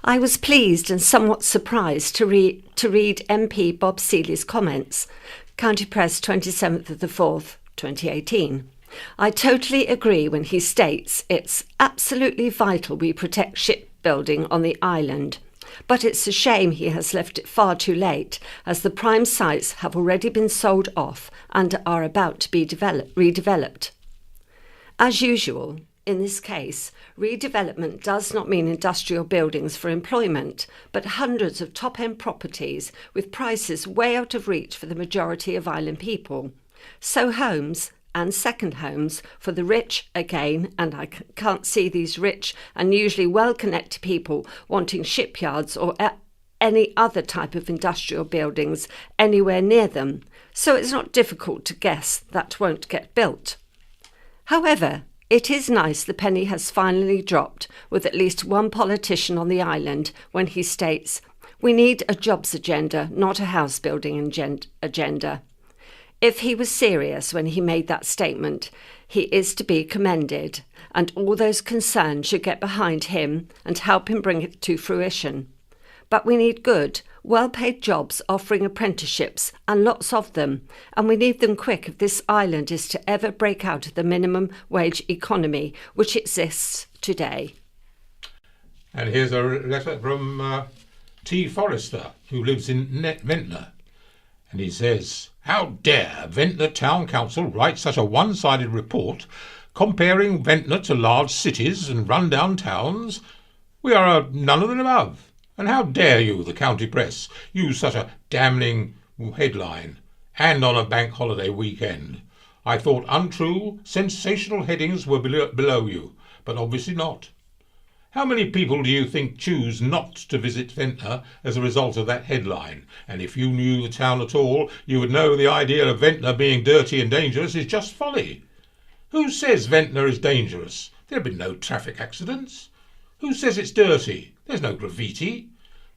I was pleased and somewhat surprised to read MP Bob Seeley's comments, County Press 27th of the 4th, 2018. I totally agree when he states it's absolutely vital we protect shipbuilding on the island, but it's a shame he has left it far too late, as the prime sites have already been sold off and are about to be redeveloped. As usual, in this case, redevelopment does not mean industrial buildings for employment, but hundreds of top-end properties with prices way out of reach for the majority of island people. So homes and second homes for the rich again, and I can't see these rich and usually well-connected people wanting shipyards or any other type of industrial buildings anywhere near them, so it's not difficult to guess that won't get built. However, it is nice the penny has finally dropped with at least one politician on the island when he states, "We need a jobs agenda, not a house building agenda." If he was serious when he made that statement, he is to be commended, and all those concerned should get behind him and help him bring it to fruition. But we need good, well-paid jobs offering apprenticeships, and lots of them, and we need them quick if this island is to ever break out of the minimum wage economy which exists today. And here's a letter from T. Forrester, who lives in Ventnor. And he says, "How dare Ventnor Town Council write such a one-sided report comparing Ventnor to large cities and run-down towns? We are none of the above. And how dare you, the county press, use such a damning headline, and on a bank holiday weekend? I thought untrue, sensational headings were below you, but obviously not. How many people do you think choose not to visit Ventnor as a result of that headline? And if you knew the town at all, you would know the idea of Ventnor being dirty and dangerous is just folly. Who says Ventnor is dangerous? There have been no traffic accidents. Who says it's dirty? There's no graffiti.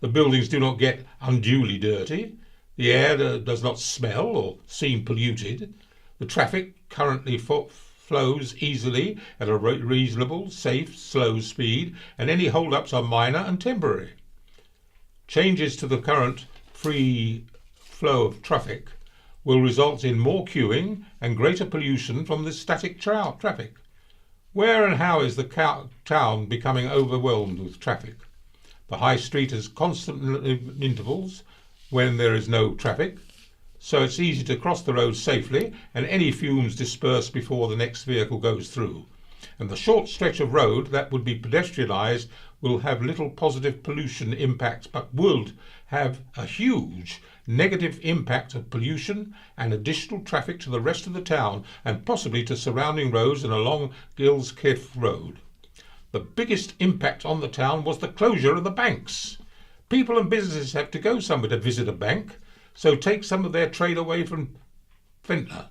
The buildings do not get unduly dirty. The air does not smell or seem polluted. The traffic currently flows easily at a reasonable, safe, slow speed, and any hold-ups are minor and temporary. Changes to the current free flow of traffic will result in more queuing and greater pollution from this static traffic. Where and how is the town becoming overwhelmed with traffic? The high street has constant intervals when there is no traffic, so it's easy to cross the road safely and any fumes disperse before the next vehicle goes through. And the short stretch of road that would be pedestrianised will have little positive pollution impact, but would have a huge negative impact of pollution and additional traffic to the rest of the town and possibly to surrounding roads and along Gills Cliff Road. The biggest impact on the town was the closure of the banks. People and businesses have to go somewhere to visit a bank, so take some of their trade away from Ventnor.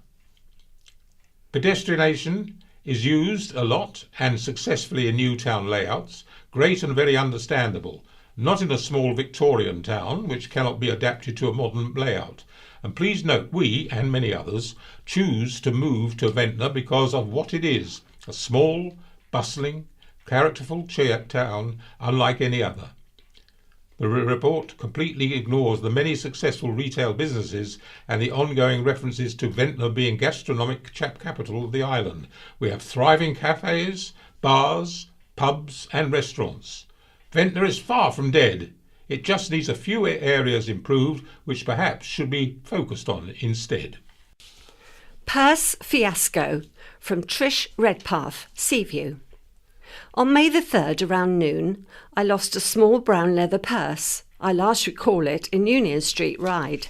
Pedestrianisation is used a lot and successfully in new town layouts, great and very understandable, not in a small Victorian town which cannot be adapted to a modern layout. And please note, we, and many others, choose to move to Ventnor because of what it is, a small, bustling, characterful town unlike any other. The report completely ignores the many successful retail businesses and the ongoing references to Ventnor being gastronomic capital of the island. We have thriving cafes, bars, pubs and restaurants. Ventnor is far from dead. It just needs a few areas improved, which perhaps should be focused on instead. Purse fiasco from Trish Redpath, Seaview. On May the 3rd, around noon, I lost a small brown leather purse. I last recall it in Union Street Ryde.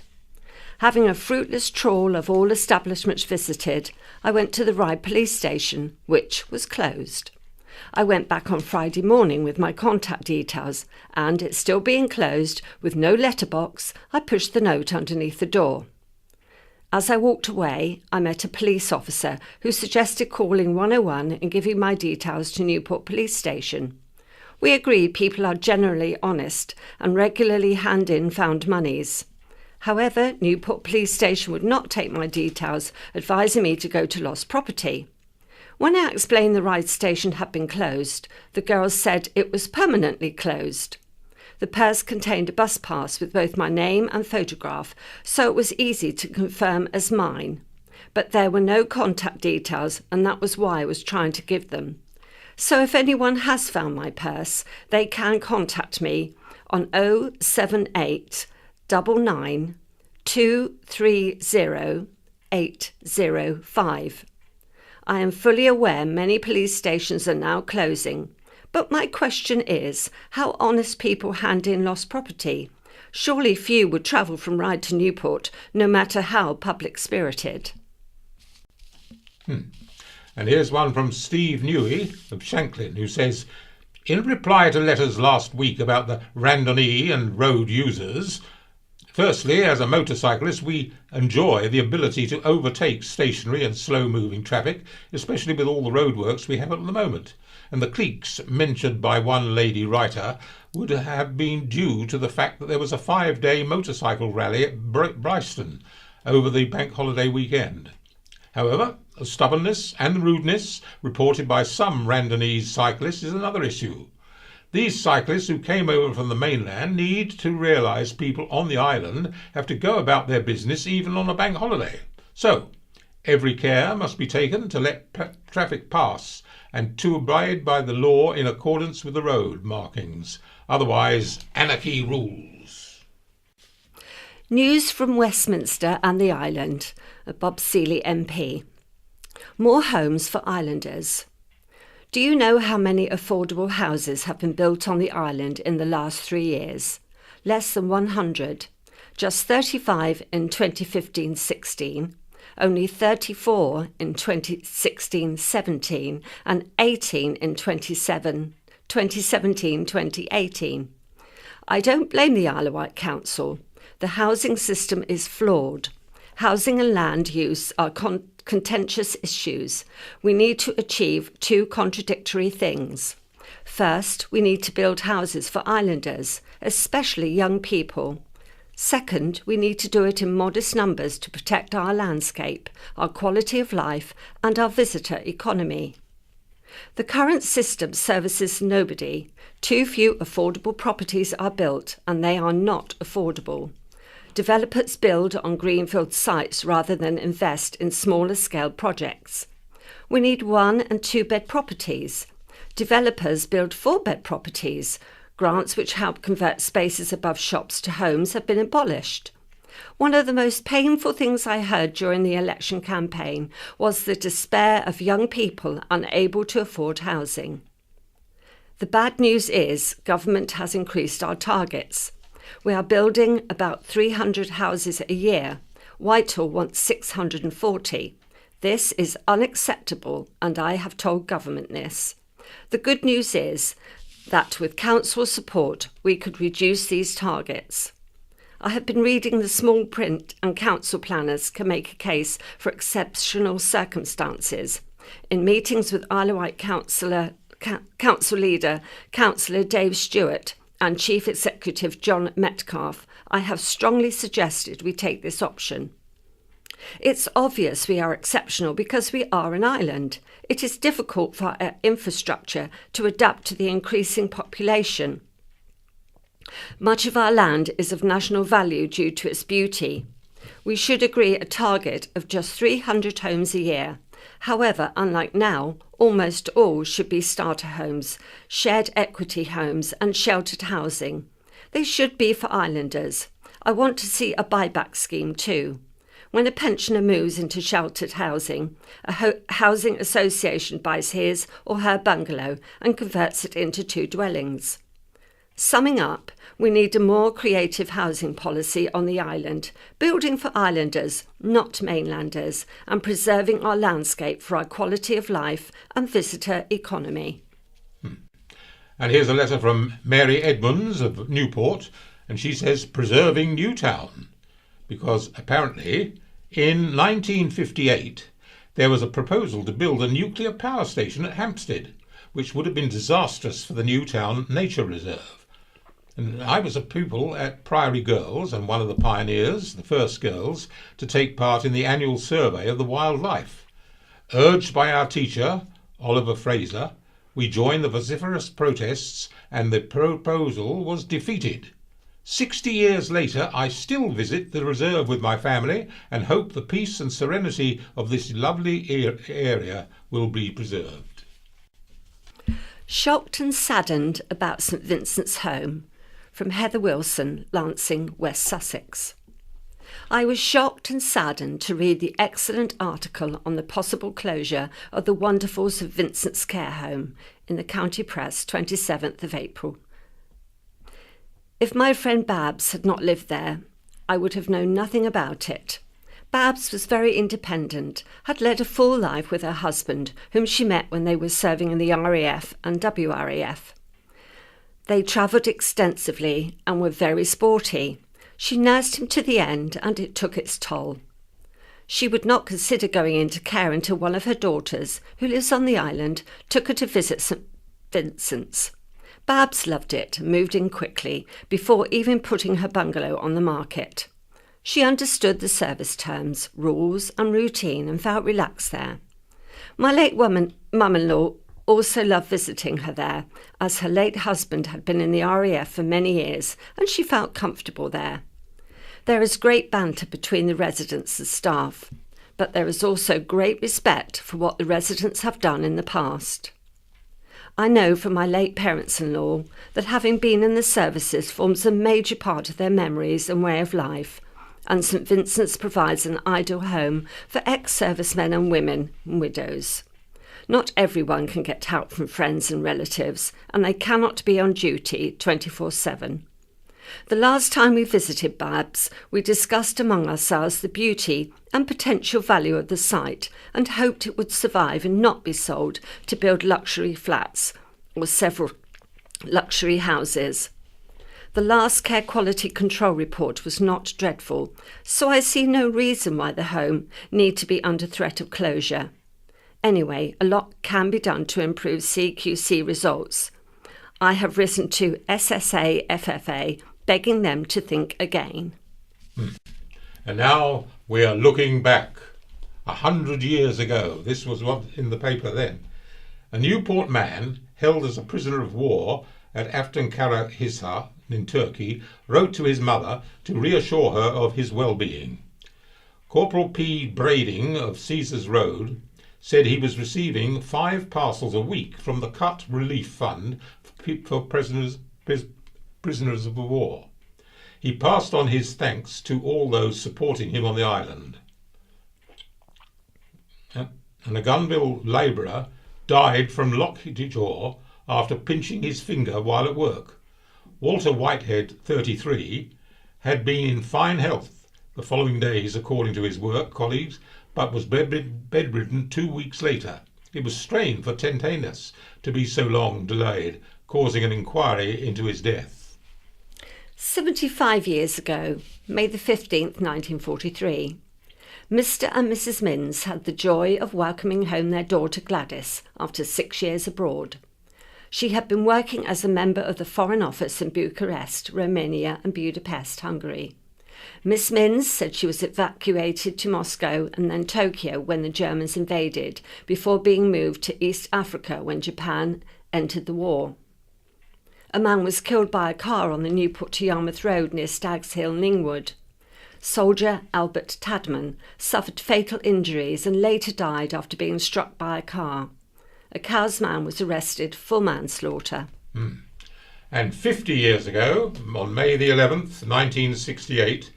Having a fruitless trawl of all establishments visited, I went to the Ryde police station, which was closed. I went back on Friday morning with my contact details, and it still being closed, with no letterbox, I pushed the note underneath the door. As I walked away, I met a police officer who suggested calling 101 and giving my details to Newport Police Station. We agreed people are generally honest and regularly hand in found monies. However, Newport Police Station would not take my details, advising me to go to lost property. When I explained the ride station had been closed, the girls said it was permanently closed. The purse contained a bus pass with both my name and photograph, so it was easy to confirm as mine. But there were no contact details, and that was why I was trying to give them. So if anyone has found my purse, they can contact me on 078 99 230 805. I am fully aware many police stations are now closing, but my question is, how honest people hand in lost property? Surely few would travel from Ryde to Newport, no matter how public-spirited. And here's one from Steve Newey of Shanklin, who says, in reply to letters last week about the randonnée and road users, firstly, as a motorcyclist, we enjoy the ability to overtake stationary and slow-moving traffic, especially with all the roadworks we have at the moment. And the cliques mentioned by one lady writer would have been due to the fact that there was a 5-day motorcycle rally at Bryston over the bank holiday weekend. However, the stubbornness and rudeness reported by some randonnée cyclists is another issue. These cyclists who came over from the mainland need to realise people on the island have to go about their business even on a bank holiday. So, every care must be taken to let traffic pass and to abide by the law in accordance with the road markings. Otherwise, anarchy rules. News from Westminster and the island. Bob Seeley MP. More homes for islanders. Do you know how many affordable houses have been built on the island in the last 3 years? Less than 100. Just 35 in 2015-16, only 34 in 2016-17, and 18 in 2017-2018. I don't blame the Isle of Wight Council. The housing system is flawed. Housing and land use are contentious issues. We need to achieve two contradictory things. First, we need to build houses for islanders, especially young people. Second, we need to do it in modest numbers to protect our landscape, our quality of life, and our visitor economy. The current system services nobody. Too few affordable properties are built, and they are not affordable. Developers build on greenfield sites rather than invest in smaller scale projects. We need 1- and 2-bed properties. Developers build 4-bed properties. Grants which help convert spaces above shops to homes have been abolished. One of the most painful things I heard during the election campaign was the despair of young people unable to afford housing. The bad news is government has increased our targets. We are building about 300 houses a year. Whitehall wants 640. This is unacceptable, and I have told government this. The good news is that with council support, we could reduce these targets. I have been reading the small print, and council planners can make a case for exceptional circumstances. In meetings with Isle of Wight council leader, Councillor Dave Stewart, and Chief Executive John Metcalfe, I have strongly suggested we take this option. It's obvious we are exceptional because we are an island. It is difficult for our infrastructure to adapt to the increasing population. Much of our land is of national value due to its beauty. We should agree a target of just 300 homes a year. However, unlike now, almost all should be starter homes, shared equity homes and sheltered housing. They should be for islanders. I want to see a buyback scheme too. When a pensioner moves into sheltered housing, a housing association buys his or her bungalow and converts it into 2 dwellings. Summing up, we need a more creative housing policy on the island, building for islanders, not mainlanders, and preserving our landscape for our quality of life and visitor economy. And here's a letter from Mary Edmonds of Newport, and she says preserving Newtown, because apparently In 1958, there was a proposal to build a nuclear power station at Hampstead, which would have been disastrous for the Newtown Nature Reserve. And I was a pupil at Priory Girls and one of the pioneers, the first girls, to take part in the annual survey of the wildlife. Urged by our teacher, Oliver Fraser, we joined the vociferous protests and the proposal was defeated. 60 years later, I still visit the reserve with my family and hope the peace and serenity of this lovely area will be preserved. Shocked and saddened about St Vincent's Home, from Heather Wilson, Lancing, West Sussex. I was shocked and saddened to read the excellent article on the possible closure of the wonderful St Vincent's Care Home in the County Press 27th of April. If my friend Babs had not lived there, I would have known nothing about it. Babs was very independent, had led a full life with her husband, whom she met when they were serving in the RAF and WRAF. They travelled extensively and were very sporty. She nursed him to the end, and it took its toll. She would not consider going into care until one of her daughters, who lives on the island, took her to visit St Vincent's. Babs loved it and moved in quickly, before even putting her bungalow on the market. She understood the service terms, rules and routine and felt relaxed there. My late mum-in-law also loved visiting her there, as her late husband had been in the RAF for many years and she felt comfortable there. There is great banter between the residents and staff, but there is also great respect for what the residents have done in the past. I know from my late parents-in-law that having been in the services forms a major part of their memories and way of life, and St Vincent's provides an ideal home for ex-servicemen and women and widows. Not everyone can get help from friends and relatives, and they cannot be on duty 24/7. The last time we visited Babs, we discussed among ourselves the beauty and potential value of the site and hoped it would survive and not be sold to build luxury flats or several luxury houses. The last care quality control report was not dreadful, so I see no reason why the home need to be under threat of closure. Anyway, a lot can be done to improve CQC results. I have written to SSA FFA begging them to think again. And now we are looking back 100 years ago. This was what in the paper then. A Newport man held as a prisoner of war at Afyonkara Hisar in Turkey wrote to his mother to reassure her of his well-being. Corporal P. Brading of Caesars Road said he was receiving 5 parcels a week from the Cut Relief Fund for prisoners of war. He passed on his thanks to all those supporting him on the island. And a Gunville labourer died from lockjaw after pinching his finger while at work. Walter Whitehead, 33, had been in fine health the following days according to his work colleagues, but was bedridden 2 weeks later. It was strange for tetanus to be so long delayed, causing an inquiry into his death. 75 years ago, May the 15th, 1943, Mr. and Mrs. Minns had the joy of welcoming home their daughter Gladys after 6 years abroad. She had been working as a member of the Foreign Office in Bucharest, Romania and Budapest, Hungary. Miss Minns said she was evacuated to Moscow and then Tokyo when the Germans invaded, before being moved to East Africa when Japan entered the war. A man was killed by a car on the Newport to Yarmouth Road near Stags Hill, Ningwood. Soldier Albert Tadman suffered fatal injuries and later died after being struck by a car. A Cowsman was arrested for manslaughter. And 50 years ago, on May the 11th, 1968,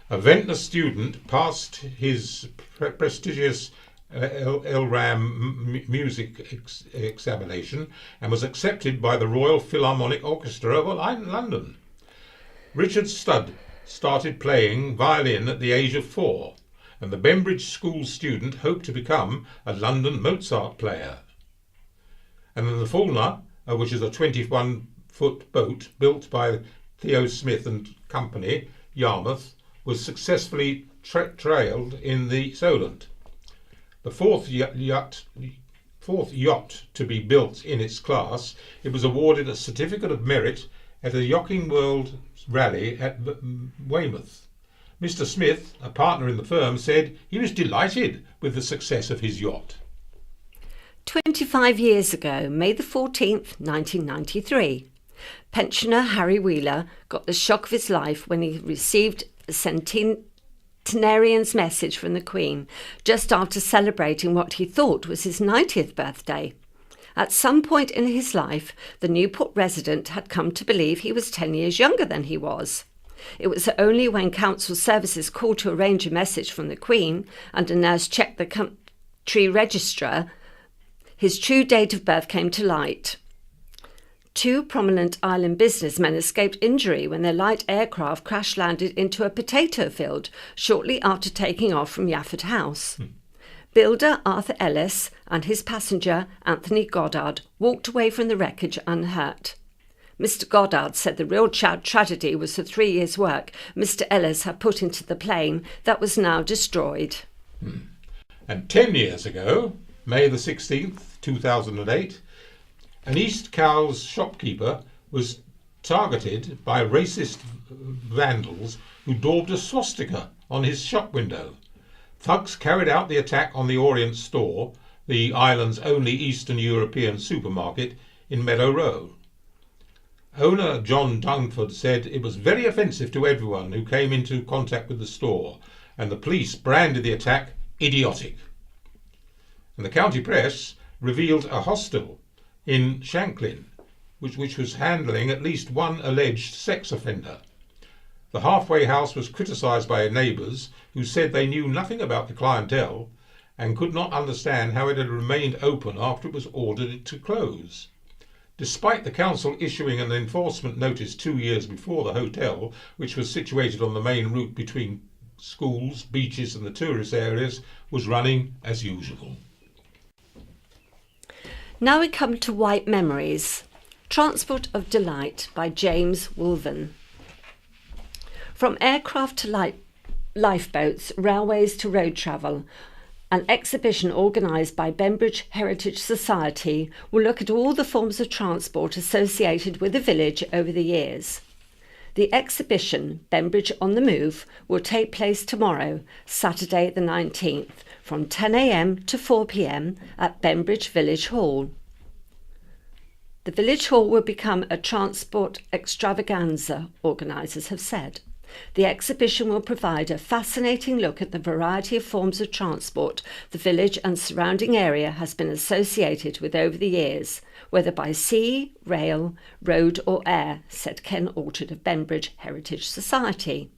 a Ventnor student passed his prestigious LRAM music examination and was accepted by the Royal Philharmonic Orchestra of London. Richard Studd started playing violin at the age of 4, and the Bembridge School student hoped to become a London Mozart player. And then the Fulna, which is a 21-foot boat built by Theo Smith and Company, Yarmouth, was successfully trailed in the Solent. The fourth yacht to be built in its class, it was awarded a Certificate of Merit at a Yachting World Rally at Weymouth. Mr. Smith, a partner in the firm, said he was delighted with the success of his yacht. 25 years ago, May the 14th, 1993, pensioner Harry Wheeler got the shock of his life when he received a centenarian's message from the Queen just after celebrating what he thought was his 90th birthday. At some point in his life, the Newport resident had come to believe he was 10 years younger than he was. It was only when council services called to arrange a message from the Queen and a nurse checked the country register, his true date of birth came to light. 2 prominent island businessmen escaped injury when their light aircraft crash-landed into a potato field shortly after taking off from Yafford House. Builder Arthur Ellis and his passenger Anthony Goddard walked away from the wreckage unhurt. Mr. Goddard said the real tragedy was the 3 years' work Mr. Ellis had put into the plane that was now destroyed. And 10 years ago, May the 16th, 2008, an East Cowes shopkeeper was targeted by racist vandals who daubed a swastika on his shop window. Thugs carried out the attack on the Orient store, the island's only Eastern European supermarket, in Meadow Row. Owner John Dunford said it was very offensive to everyone who came into contact with the store, and the police branded the attack idiotic. And the county press revealed a hostel in Shanklin, which was handling at least one alleged sex offender. The halfway house was criticised by neighbours who said they knew nothing about the clientele and could not understand how it had remained open after it was ordered to close. Despite the council issuing an enforcement notice 2 years before the hotel, which was situated on the main route between schools, beaches and the tourist areas, was running as usual. Now we come to White Memories, Transport of Delight by James Woolven. From aircraft to lifeboats, railways to road travel, an exhibition organised by Bembridge Heritage Society will look at all the forms of transport associated with the village over the years. The exhibition, Bembridge on the Move, will take place tomorrow, Saturday the 19th, from 10 a.m. to 4 p.m. at Bembridge Village Hall. The Village Hall will become a transport extravaganza, organisers have said. The exhibition will provide a fascinating look at the variety of forms of transport the village and surrounding area has been associated with over the years, whether by sea, rail, road or air, said Ken Orchard of Bembridge Heritage Society.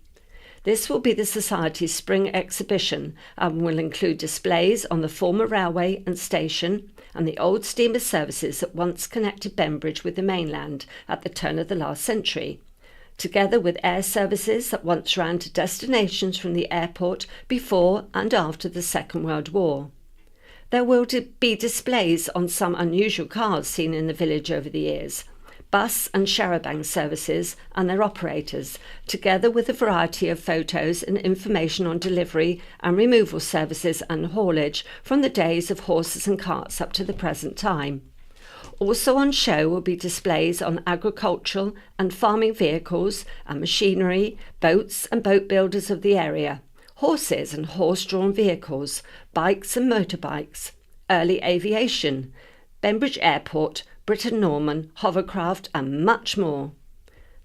This will be the Society's spring exhibition and will include displays on the former railway and station and the old steamer services that once connected Bembridge with the mainland at the turn of the last century, together with air services that once ran to destinations from the airport before and after the Second World War. There will be displays on some unusual cars seen in the village over the years, bus and charabanc services and their operators, together with a variety of photos and information on delivery and removal services and haulage from the days of horses and carts up to the present time. Also on show will be displays on agricultural and farming vehicles and machinery, boats and boat builders of the area, horses and horse-drawn vehicles, bikes and motorbikes, early aviation, Bembridge Airport, Britten-Norman, hovercraft and much more.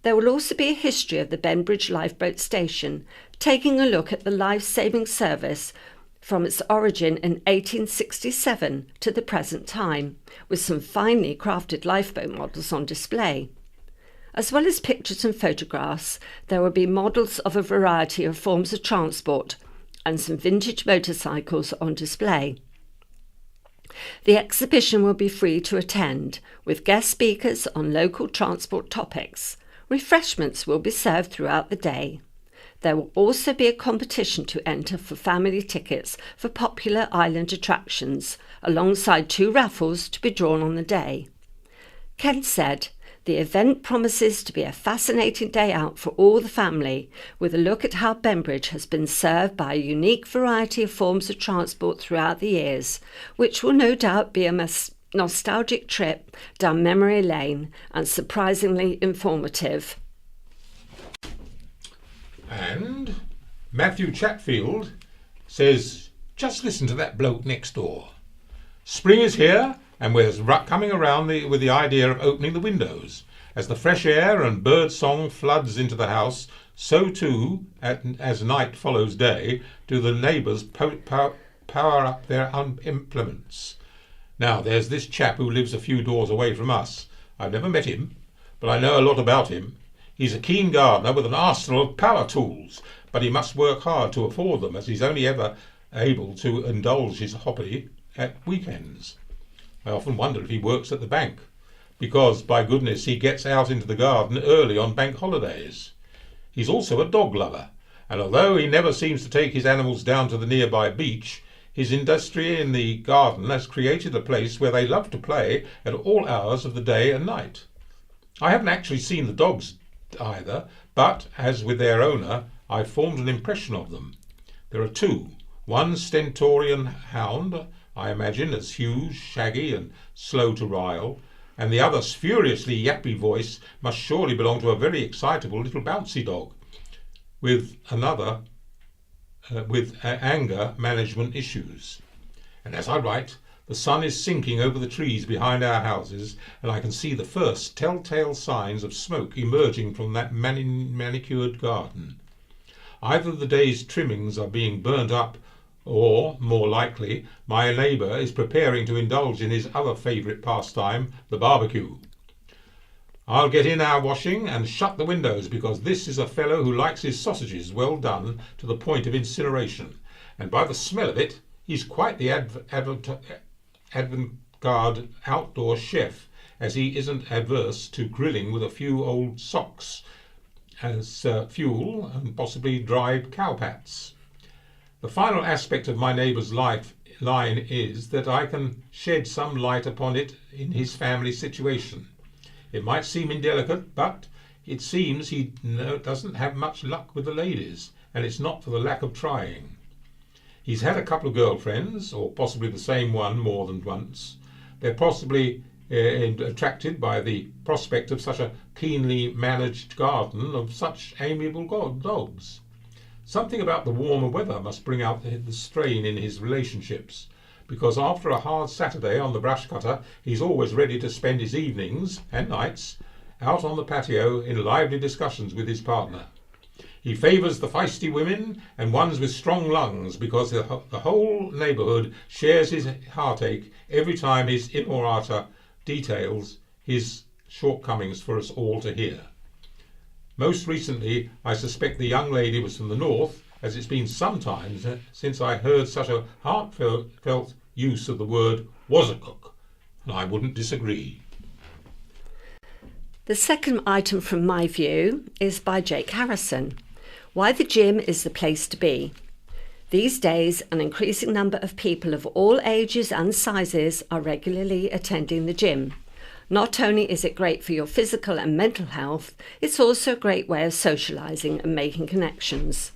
There will also be a history of the Bembridge Lifeboat Station, taking a look at the life-saving service from its origin in 1867 to the present time, with some finely crafted lifeboat models on display. As well as pictures and photographs, there will be models of a variety of forms of transport and some vintage motorcycles on display. The exhibition will be free to attend, with guest speakers on local transport topics. Refreshments will be served throughout the day. There will also be a competition to enter for family tickets for popular island attractions, alongside 2 raffles to be drawn on the day. Ken said, The event promises to be a fascinating day out for all the family, with a look at how Bembridge has been served by a unique variety of forms of transport throughout the years, which will no doubt be a nostalgic trip down memory lane and surprisingly informative. And Matthew Chatfield says, just listen to that bloke next door. Spring is here, and we're coming around with the idea of opening the windows. As the fresh air and bird song floods into the house, so too, as night follows day, do the neighbours power up their implements. Now, there's this chap who lives a few doors away from us. I've never met him, but I know a lot about him. He's a keen gardener with an arsenal of power tools, but he must work hard to afford them, as he's only ever able to indulge his hobby at weekends. I often wonder if he works at the bank, because, by goodness, he gets out into the garden early on bank holidays. He's also a dog lover, and although he never seems to take his animals down to the nearby beach, his industry in the garden has created a place where they love to play at all hours of the day and night. I haven't actually seen the dogs either, but, as with their owner, I've formed an impression of them. There are two, one stentorian hound, I imagine, as huge, shaggy and slow to rile, and the other's furiously yappy voice must surely belong to a very excitable little bouncy dog, with anger management issues. And as I write, the sun is sinking over the trees behind our houses, and I can see the first telltale signs of smoke emerging from that manicured garden. Either the day's trimmings are being burnt up, or, more likely, my neighbour is preparing to indulge in his other favourite pastime, the barbecue. I'll get in our washing and shut the windows, because this is a fellow who likes his sausages well done to the point of incineration, and by the smell of it, he's quite the avant-garde outdoor chef, as he isn't adverse to grilling with a few old socks as fuel and possibly dried cowpats. The final aspect of my neighbour's line is that I can shed some light upon it in his family situation. It might seem indelicate, but it seems he doesn't have much luck with the ladies, and it's not for the lack of trying. He's had a couple of girlfriends, or possibly the same one more than once. They're possibly attracted by the prospect of such a keenly managed garden of such amiable dogs. Something about the warmer weather must bring out the strain in his relationships, because after a hard Saturday on the brush cutter, he's always ready to spend his evenings and nights out on the patio in lively discussions with his partner. He favours the feisty women and ones with strong lungs, because the whole neighbourhood shares his heartache every time his inamorata details his shortcomings for us all to hear. Most recently, I suspect the young lady was from the north, as it's been some time since I heard such a heartfelt use of the word "wassercook," and I wouldn't disagree. The second item from my view is by Jake Harrison. Why the gym is the place to be. These days, an increasing number of people of all ages and sizes are regularly attending the gym. Not only is it great for your physical and mental health, it's also a great way of socialising and making connections.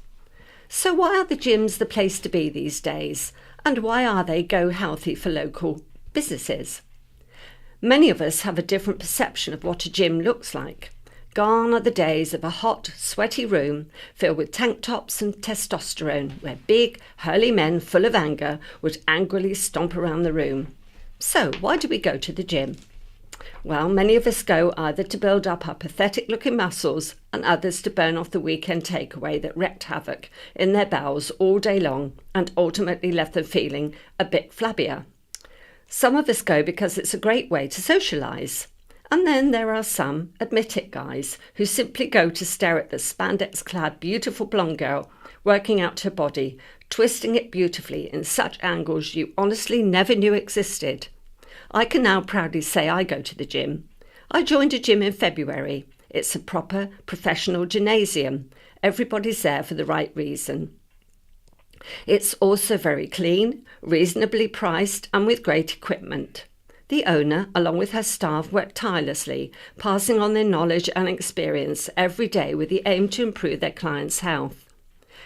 So why are the gyms the place to be these days? And why are they Go Healthy for local businesses? Many of us have a different perception of what a gym looks like. Gone are the days of a hot, sweaty room filled with tank tops and testosterone, where big, hurly men full of anger would angrily stomp around the room. So why do we go to the gym? Well, many of us go either to build up our pathetic-looking muscles and others to burn off the weekend takeaway that wreaked havoc in their bowels all day long and ultimately left them feeling a bit flabbier. Some of us go because it's a great way to socialise. And then there are some, admit it guys, who simply go to stare at the spandex-clad beautiful blonde girl working out her body, twisting it beautifully in such angles you honestly never knew existed. I can now proudly say I go to the gym. I joined a gym in February. It's a proper professional gymnasium. Everybody's there for the right reason. It's also very clean, reasonably priced and with great equipment. The owner, along with her staff, work tirelessly, passing on their knowledge and experience every day with the aim to improve their clients' health.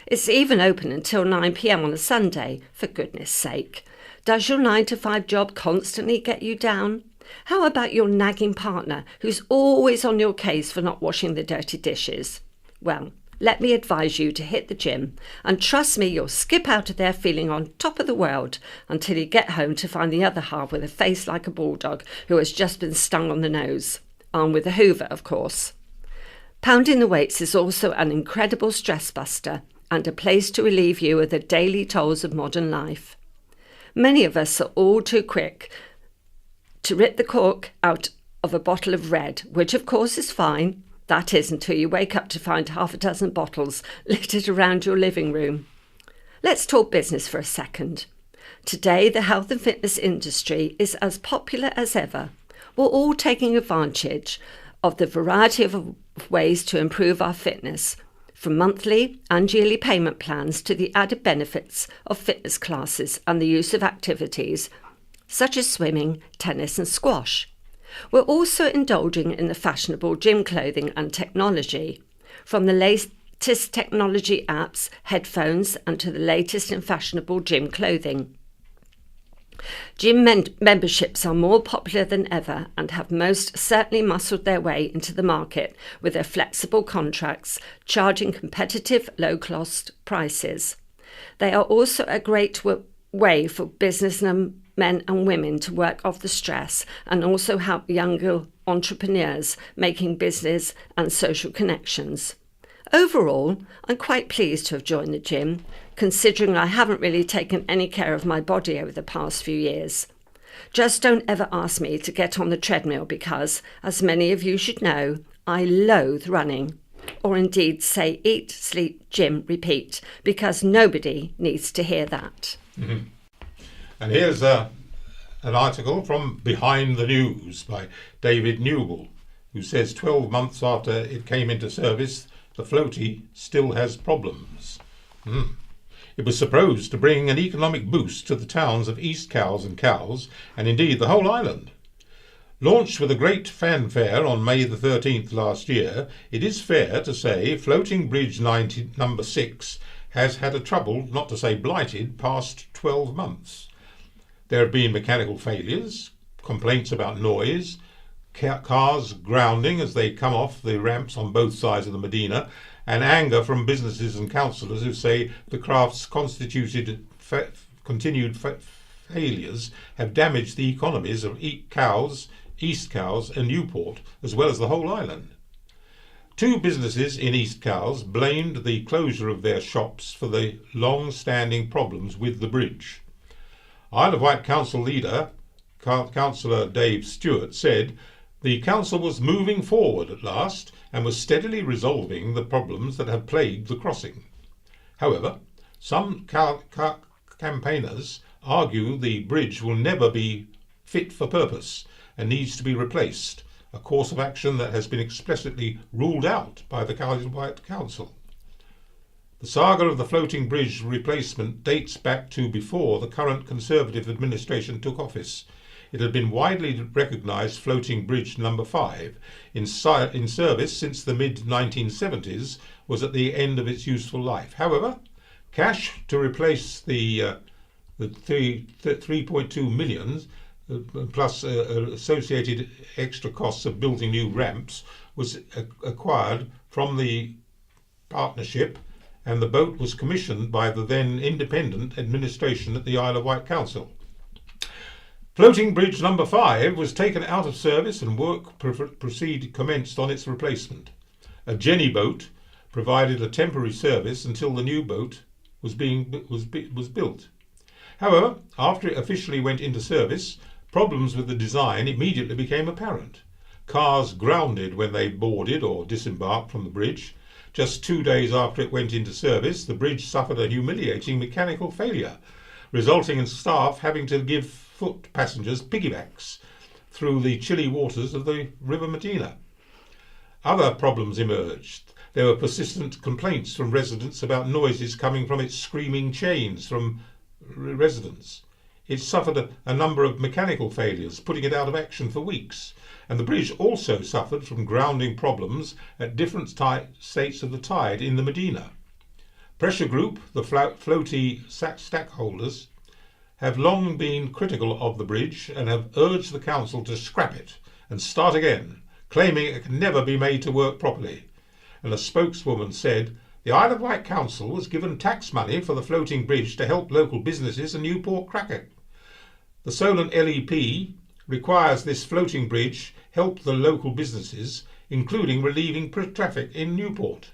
It's even open until 9 p.m. on a Sunday, for goodness sake. Does your 9-to-5 job constantly get you down? How about your nagging partner who's always on your case for not washing the dirty dishes? Well, let me advise you to hit the gym, and trust me, you'll skip out of there feeling on top of the world until you get home to find the other half with a face like a bulldog who has just been stung on the nose. Armed with a hoover, of course. Pounding the weights is also an incredible stress buster and a place to relieve you of the daily tolls of modern life. Many of us are all too quick to rip the cork out of a bottle of red, which of course is fine. That is, until you wake up to find half a dozen bottles littered around your living room. Let's talk business for a second. Today, the health and fitness industry is as popular as ever. We're all taking advantage of the variety of ways to improve our fitness, from monthly and yearly payment plans to the added benefits of fitness classes and the use of activities such as swimming, tennis and squash. We're also indulging in the fashionable gym clothing and technology, from the latest technology apps, headphones, and to the latest in fashionable gym clothing. Gym memberships are more popular than ever and have most certainly muscled their way into the market with their flexible contracts, charging competitive low-cost prices. They are also a great way for businessmen and women to work off the stress and also help younger entrepreneurs making business and social connections. Overall, I'm quite pleased to have joined the gym, considering I haven't really taken any care of my body over the past few years. Just don't ever ask me to get on the treadmill because, as many of you should know, I loathe running. Or indeed say eat, sleep, gym, repeat, because nobody needs to hear that. Mm-hmm. And here's an article from Behind the News by David Newell, who says 12 months after it came into service, the floaty still has problems. It was supposed to bring an economic boost to the towns of East Cowes and Cowes, and indeed the whole island. Launched with a great fanfare on May the 13th last year, it is fair to say Floating Bridge number 6 has had a troubled, not to say blighted, past 12 months. There have been mechanical failures, complaints about noise, cars grounding as they come off the ramps on both sides of the Medina, and anger from businesses and councillors who say the craft's continued failures have damaged the economies of East Cowes and Newport, as well as the whole island. 2 businesses in East Cowes blamed the closure of their shops for the long-standing problems with the bridge. Isle of Wight Council leader, Councillor Dave Stewart, said the council was moving forward at last and was steadily resolving the problems that have plagued the crossing. However, some campaigners argue the bridge will never be fit for purpose and needs to be replaced, a course of action that has been explicitly ruled out by the Isle of Wight Council. The saga of the floating bridge replacement dates back to before the current Conservative administration took office. It had been widely recognised floating bridge number 5 in service since the mid-1970s was at the end of its useful life. However, cash to replace the 3.2 million plus associated extra costs of building new ramps was acquired from the partnership, and the boat was commissioned by the then independent administration at the Isle of Wight Council. Floating bridge number 5 was taken out of service and work commenced on its replacement. A jenny boat provided a temporary service until the new boat was built. However, after it officially went into service, problems with the design immediately became apparent. Cars grounded when they boarded or disembarked from the bridge. Just 2 days after it went into service, the bridge suffered a humiliating mechanical failure, resulting in staff having to give foot passengers piggybacks through the chilly waters of the River Medina. Other problems emerged. There were persistent complaints from residents about noises coming from its screaming chains from residents. it suffered a number of mechanical failures, putting it out of action for weeks. And the bridge also suffered from grounding problems at different states of the tide in the Medina. Pressure Group, the floaty stackholders, have long been critical of the bridge and have urged the council to scrap it and start again, claiming it can never be made to work properly. And a spokeswoman said, "The Isle of Wight Council was given tax money for the floating bridge to help local businesses and Newport Cracker. The Solent LEP requires this floating bridge help the local businesses, including relieving traffic in Newport.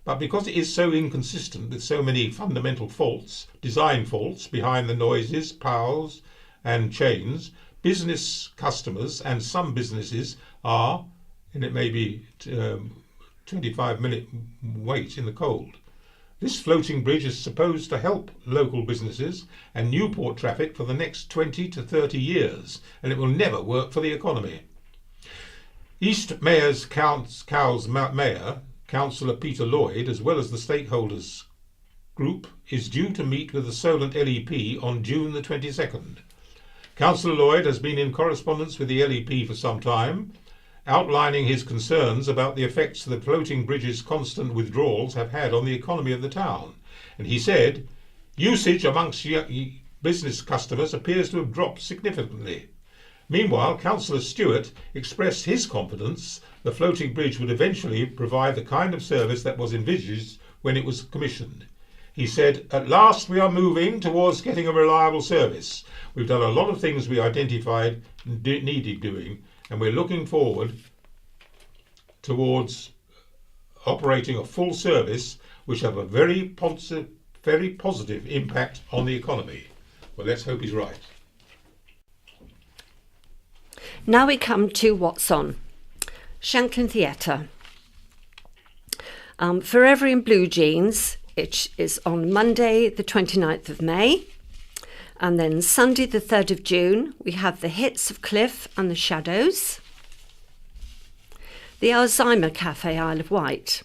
But because it is so inconsistent with so many fundamental faults, design faults behind the noises, piles and chains, business customers and some businesses are, and it may be 25-minute wait in the cold. This floating bridge is supposed to help local businesses and Newport traffic for the next 20 to 30 years, and it will never work for the economy." East Mayor's Cowes Mayor, Councillor Peter Lloyd, as well as the stakeholders group, is due to meet with the Solent LEP on June the 22nd. Councillor Lloyd has been in correspondence with the LEP for some time, outlining his concerns about the effects the floating bridge's constant withdrawals have had on the economy of the town. And he said, "Usage amongst business customers appears to have dropped significantly." Meanwhile, Councillor Stewart expressed his confidence the floating bridge would eventually provide the kind of service that was envisaged when it was commissioned. He said, "At last we are moving towards getting a reliable service. We've done a lot of things we identified needed doing, and we're looking forward towards operating a full service which have a very positive impact on the economy." Well, let's hope he's right. Now we come to what's on. Shanklin Theatre. Forever in Blue Jeans, it is on Monday the 29th of May. And then Sunday the 3rd of June, we have the hits of Cliff and the Shadows. The Alzheimer Cafe, Isle of Wight.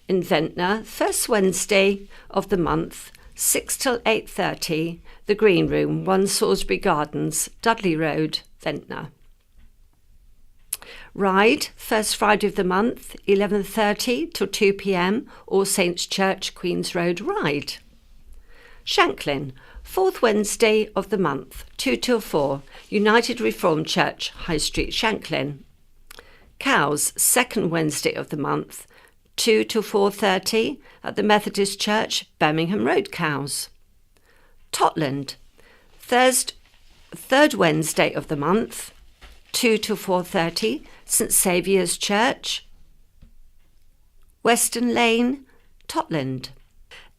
In Ventnor, first Wednesday of the month, 6 till 8:30, the Green Room, 1 Salisbury Gardens, Dudley Road, Ventnor. Ride, first Friday of the month, 11:30 till 2 p.m, All Saints Church, Queen's Road, Ride. Shanklin, fourth Wednesday of the month, 2 till 4, United Reformed Church, High Street, Shanklin. Cowes, second Wednesday of the month, 2 till 4:30, at the Methodist Church, Birmingham Road, Cowes. Totland, third Wednesday of the month, 2 till 4:30, St Saviour's Church, Western Lane, Totland.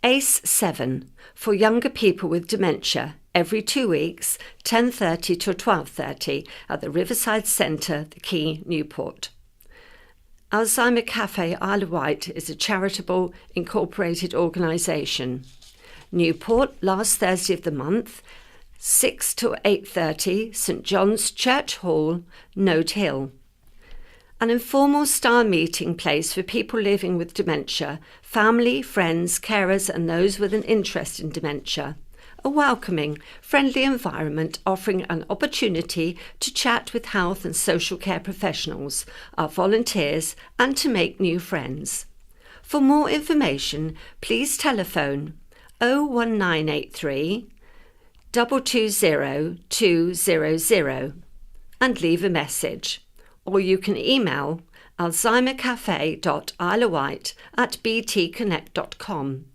Ace 7, for younger people with dementia, every 2 weeks, 10:30 till 12:30, at the Riverside Centre, The Quay, Newport. Alzheimer Cafe, Isle of Wight is a charitable incorporated organisation. Newport, last Thursday of the month, 6 till 8:30, St John's Church Hall, Node Hill. An informal style meeting place for people living with dementia, family, friends, carers and those with an interest in dementia. A welcoming, friendly environment offering an opportunity to chat with health and social care professionals, our volunteers and to make new friends. For more information, please telephone 01983 220 200 and leave a message. Or you can email alzheimercafe.isleofwight@btconnect.com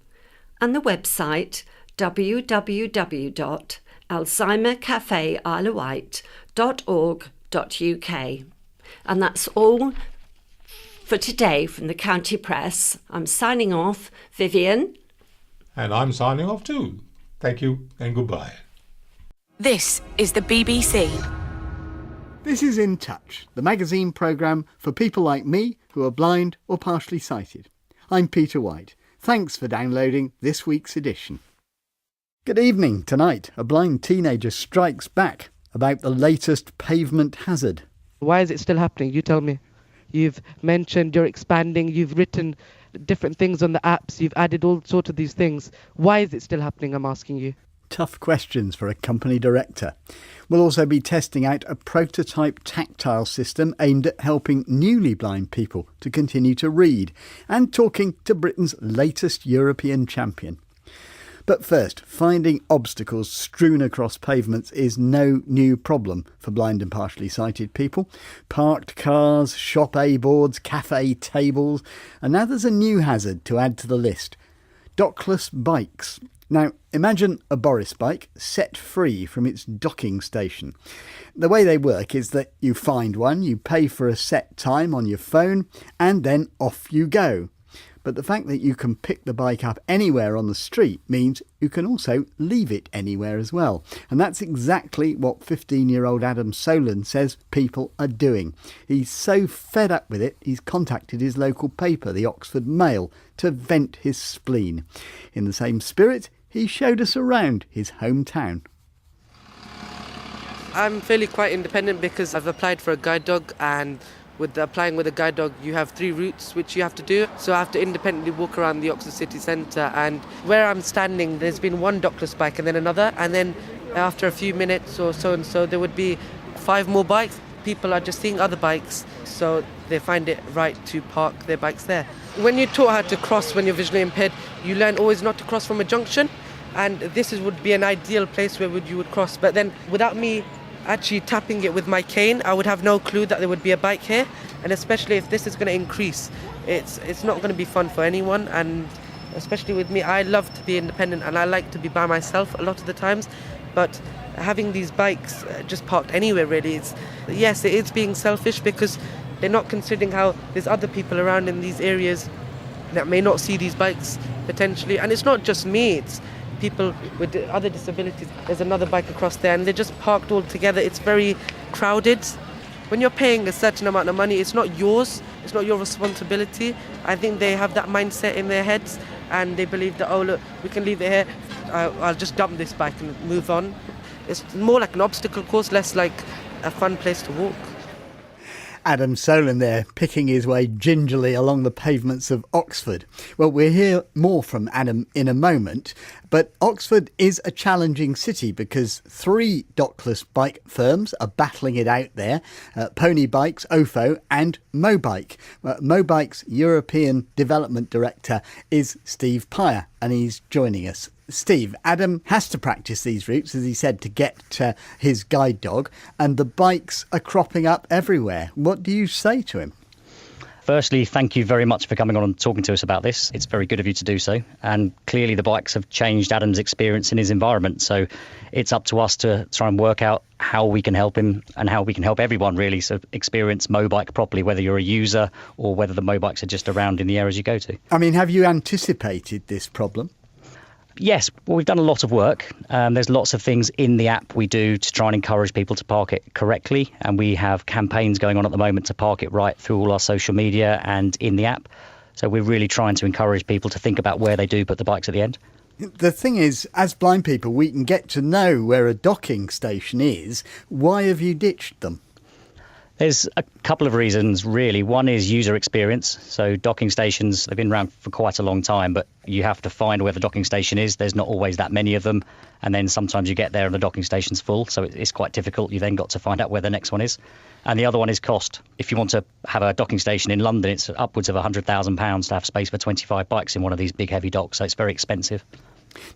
and the website www.alzheimercafeisleofwight.org.uk. And that's all for today from the County Press. I'm signing off, Vivian. And I'm signing off too. Thank you and goodbye. This is the BBC. This is In Touch, the magazine programme for people like me who are blind or partially sighted. I'm Peter White. Thanks for downloading this week's edition. Good evening. Tonight, a blind teenager strikes back about the latest pavement hazard. Why is it still happening? You tell me. You've mentioned you're expanding, you've written different things on the apps, you've added all sorts of these things. Why is it still happening, I'm asking you? tough questions for a company director. We'll also be testing out a prototype tactile system aimed at helping newly blind people to continue to read, and talking to Britain's latest European champion. But first, finding obstacles strewn across pavements is no new problem for blind and partially sighted people. Parked cars, shop A-boards, cafe tables, and now there's a new hazard to add to the list: dockless bikes. Now, imagine a Boris bike set free from its docking station. The way they work is that you find one, you pay for a set time on your phone, and then off you go. But the fact that you can pick the bike up anywhere on the street means you can also leave it anywhere as well. And that's exactly what 15-year-old Adam Solan says people are doing. He's so fed up with it, he's contacted his local paper, the Oxford Mail, to vent his spleen. In the same spirit, he showed us around his hometown. I'm fairly quite independent because I've applied for a guide dog, and with applying with a guide dog you have 3 routes which you have to do. So I have to independently walk around the Oxford city centre, and where I'm standing there's been one dockless bike and then another, and then after a few minutes or so there would be 5 more bikes. People are just seeing other bikes, so they find it right to park their bikes there. When you're taught how to cross when you're visually impaired, you learn always not to cross from a junction, and this would be an ideal place where you would cross. But then without me actually tapping it with my cane, I would have no clue that there would be a bike here. And especially if this is going to increase, it's not going to be fun for anyone. And especially with me, I love to be independent and I like to be by myself a lot of the times. But having these bikes just parked anywhere really, it is being selfish, because they're not considering how there's other people around in these areas that may not see these bikes potentially. And it's not just me, it's people with other disabilities. There's another bike across there and they're just parked all together. It's very crowded. When you're paying a certain amount of money, it's not yours, it's not your responsibility. I think they have that mindset in their heads and they believe that, oh look, we can leave it here, I'll just dump this bike and move on. It's more like an obstacle course, less like a fun place to walk. Adam Solan there, picking his way gingerly along the pavements of Oxford. Well, we'll hear more from Adam in a moment, but Oxford is a challenging city because 3 dockless bike firms are battling it out there: Pony Bikes, Ofo and Mobike. Mobike's European Development Director is Steve Pyer, and he's joining us. Steve, Adam has to practice these routes, as he said, to get his guide dog, and the bikes are cropping up everywhere. What do you say to him? Firstly, thank you very much for coming on and talking to us about this. It's very good of you to do so. And clearly the bikes have changed Adam's experience in his environment. So it's up to us to try and work out how we can help him and how we can help everyone really so experience Mobike properly, whether you're a user or whether the Mobikes are just around in the areas you go to. I mean, have you anticipated this problem? Yes, well, we've done a lot of work. There's lots of things in the app we do to try and encourage people to park it correctly. And we have campaigns going on at the moment to park it right through all our social media and in the app. So we're really trying to encourage people to think about where they do put the bikes at the end. The thing is, as blind people, we can get to know where a docking station is. Why have you ditched them? There's a couple of reasons, really. One is user experience. So docking stations, they've been around for quite a long time, but you have to find where the docking station is. There's not always that many of them. And then sometimes you get there and the docking station's full. So it's quite difficult. You then got to find out where the next one is. And the other one is cost. If you want to have a docking station in London, it's upwards of £100,000 to have space for 25 bikes in one of these big heavy docks. So it's very expensive.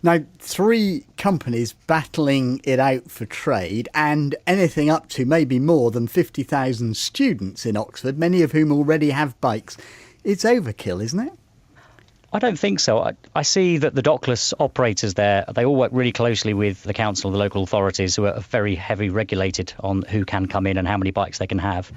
Now, 3 companies battling it out for trade, and anything up to maybe more than 50,000 students in Oxford, many of whom already have bikes. It's overkill, isn't it? I don't think so. I see that the dockless operators there, they all work really closely with the council and the local authorities, who are very heavily regulated on who can come in and how many bikes they can have.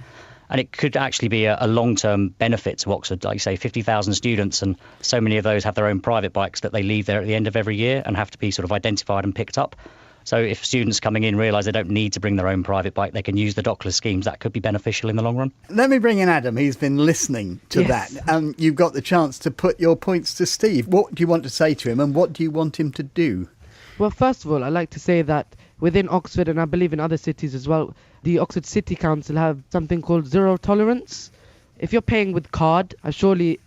And it could actually be a long-term benefit to Oxford. Like you say, 50,000 students, and so many of those have their own private bikes that they leave there at the end of every year and have to be sort of identified and picked up. So if students coming in realise they don't need to bring their own private bike, they can use the dockless schemes. That could be beneficial in the long run. Let me bring in Adam, who's been listening to that. You've got the chance to put your points to Steve. What do you want to say to him and what do you want him to do? Well, first of all, I'd like to say that within Oxford, and I believe in other cities as well, the Oxford City Council have something called zero tolerance. If you're paying with card, surely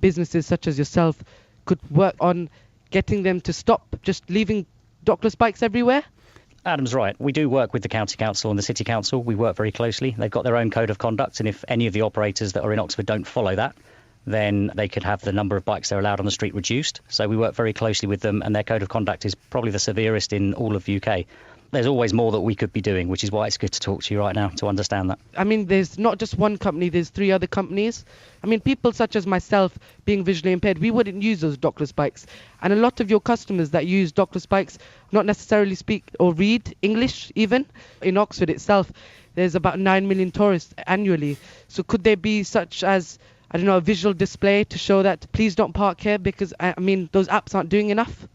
businesses such as yourself could work on getting them to stop just leaving dockless bikes everywhere? Adam's right. We do work with the County Council and the City Council. We work very closely. They've got their own code of conduct, and if any of the operators that are in Oxford don't follow that, then they could have the number of bikes they're allowed on the street reduced. So we work very closely with them, and their code of conduct is probably the severest in all of UK. There's always more that we could be doing, which is why it's good to talk to you right now to understand that. I mean, there's not just one company, there's 3 other companies. I mean, people such as myself, being visually impaired, we wouldn't use those dockless bikes. And a lot of your customers that use dockless bikes not necessarily speak or read English even. In Oxford itself, there's about 9 million tourists annually. So could there be such as, I don't know, a visual display to show that please don't park here because, I mean, those apps aren't doing enough?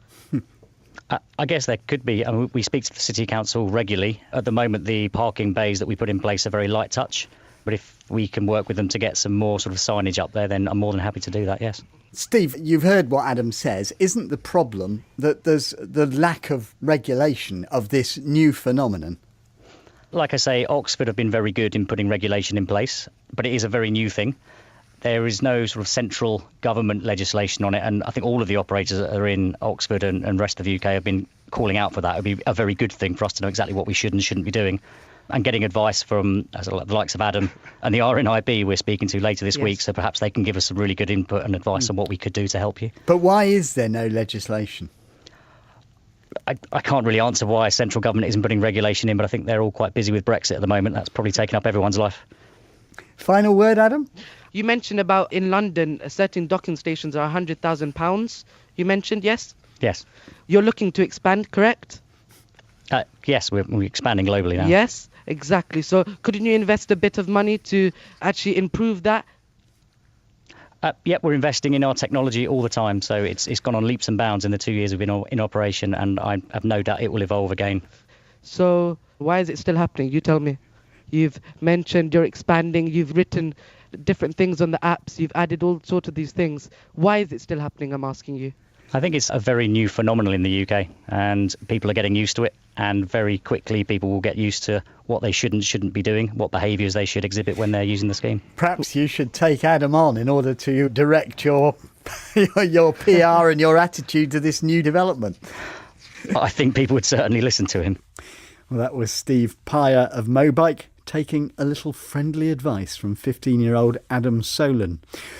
I guess there could be. I mean, we speak to the City Council regularly. At the moment, the parking bays that we put in place are very light touch. But if we can work with them to get some more sort of signage up there, then I'm more than happy to do that, yes. Steve, you've heard what Adam says. Isn't the problem that there's the lack of regulation of this new phenomenon? Like I say, Oxford have been very good in putting regulation in place, but it is a very new thing. There is no sort of central government legislation on it, and I think all of the operators that are in Oxford and rest of the UK have been calling out for that. It would be a very good thing for us to know exactly what we should and shouldn't be doing. And getting advice from the likes of Adam and the RNIB we're speaking to later this week, so perhaps they can give us some really good input and advice on what we could do to help you. But why is there no legislation? I can't really answer why central government isn't putting regulation in, but I think they're all quite busy with Brexit at the moment. That's probably taken up everyone's life. Final word, Adam? You mentioned about in London, certain docking stations are £100,000. You mentioned, yes? Yes. You're looking to expand, correct? Yes, we're expanding globally now. Yes, exactly. So couldn't you invest a bit of money to actually improve that? Yeah, we're investing in our technology all the time. So it's gone on leaps and bounds in the 2 years we've been in operation, and I have no doubt it will evolve again. So why is it still happening? You tell me. You've mentioned you're expanding, you've written different things on the apps, you've added all sorts of these things. Why is it still happening, I'm asking you? I think it's a very new phenomenon in the UK, and people are getting used to it, and very quickly people will get used to what they should and shouldn't be doing, what behaviours they should exhibit when they're using the scheme. Perhaps you should take Adam on in order to direct your your PR and your attitude to this new development. I think people would certainly listen to him. Well, that was Steve Pyer of Mobike, taking a little friendly advice from 15-year-old Adam Solon.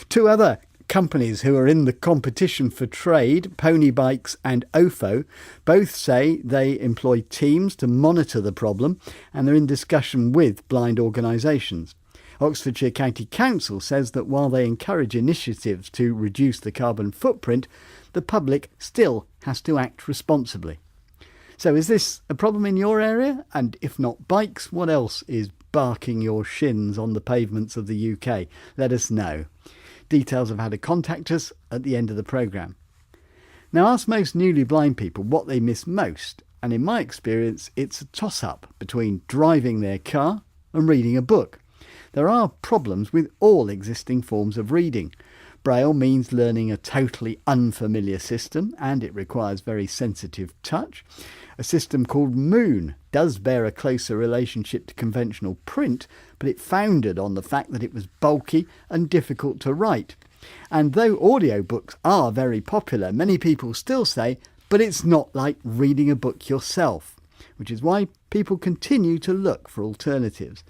2 other companies who are in the competition for trade, Pony Bikes and Ofo, both say they employ teams to monitor the problem, and they're in discussion with blind organisations. Oxfordshire County Council says that while they encourage initiatives to reduce the carbon footprint, the public still has to act responsibly. So is this a problem in your area? And if not bikes, what else is barking your shins on the pavements of the UK? Let us know. Details of how to contact us at the end of the programme. Now, ask most newly blind people what they miss most, and in my experience it's a toss-up between driving their car and reading a book. There are problems with all existing forms of reading. Braille means learning a totally unfamiliar system, and it requires very sensitive touch. A system called Moon does bear a closer relationship to conventional print, but it foundered on the fact that it was bulky and difficult to write. And though audiobooks are very popular, many people still say, but it's not like reading a book yourself, which is why people continue to look for alternatives.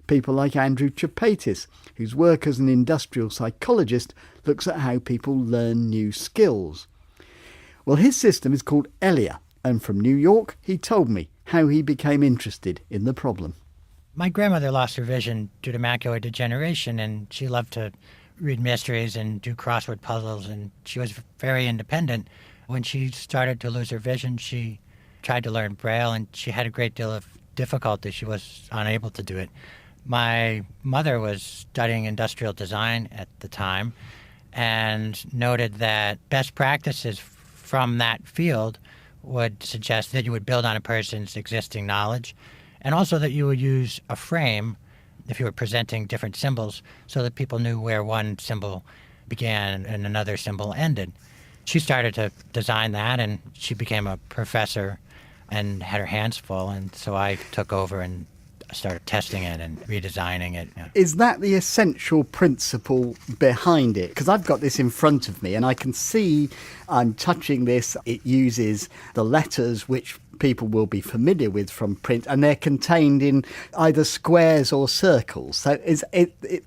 People like Andrew Chapatis, whose work as an industrial psychologist looks at how people learn new skills. Well, his system is called Elia, and from New York, he told me how he became interested in the problem. My grandmother lost her vision due to macular degeneration, and she loved to read mysteries and do crossword puzzles, and she was very independent. When she started to lose her vision, she tried to learn Braille, and she had a great deal of difficulty. She was unable to do it. My mother was studying industrial design at the time and noted that best practices from that field would suggest that you would build on a person's existing knowledge, and also that you would use a frame if you were presenting different symbols so that people knew where one symbol began and another symbol ended. She started to design that, and she became a professor and had her hands full, and so I took over and started testing it and redesigning it. Yeah. Is that the essential principle behind it? Because I've got this in front of me and I can see I'm touching this. It uses the letters which people will be familiar with from print, and they're contained in either squares or circles. So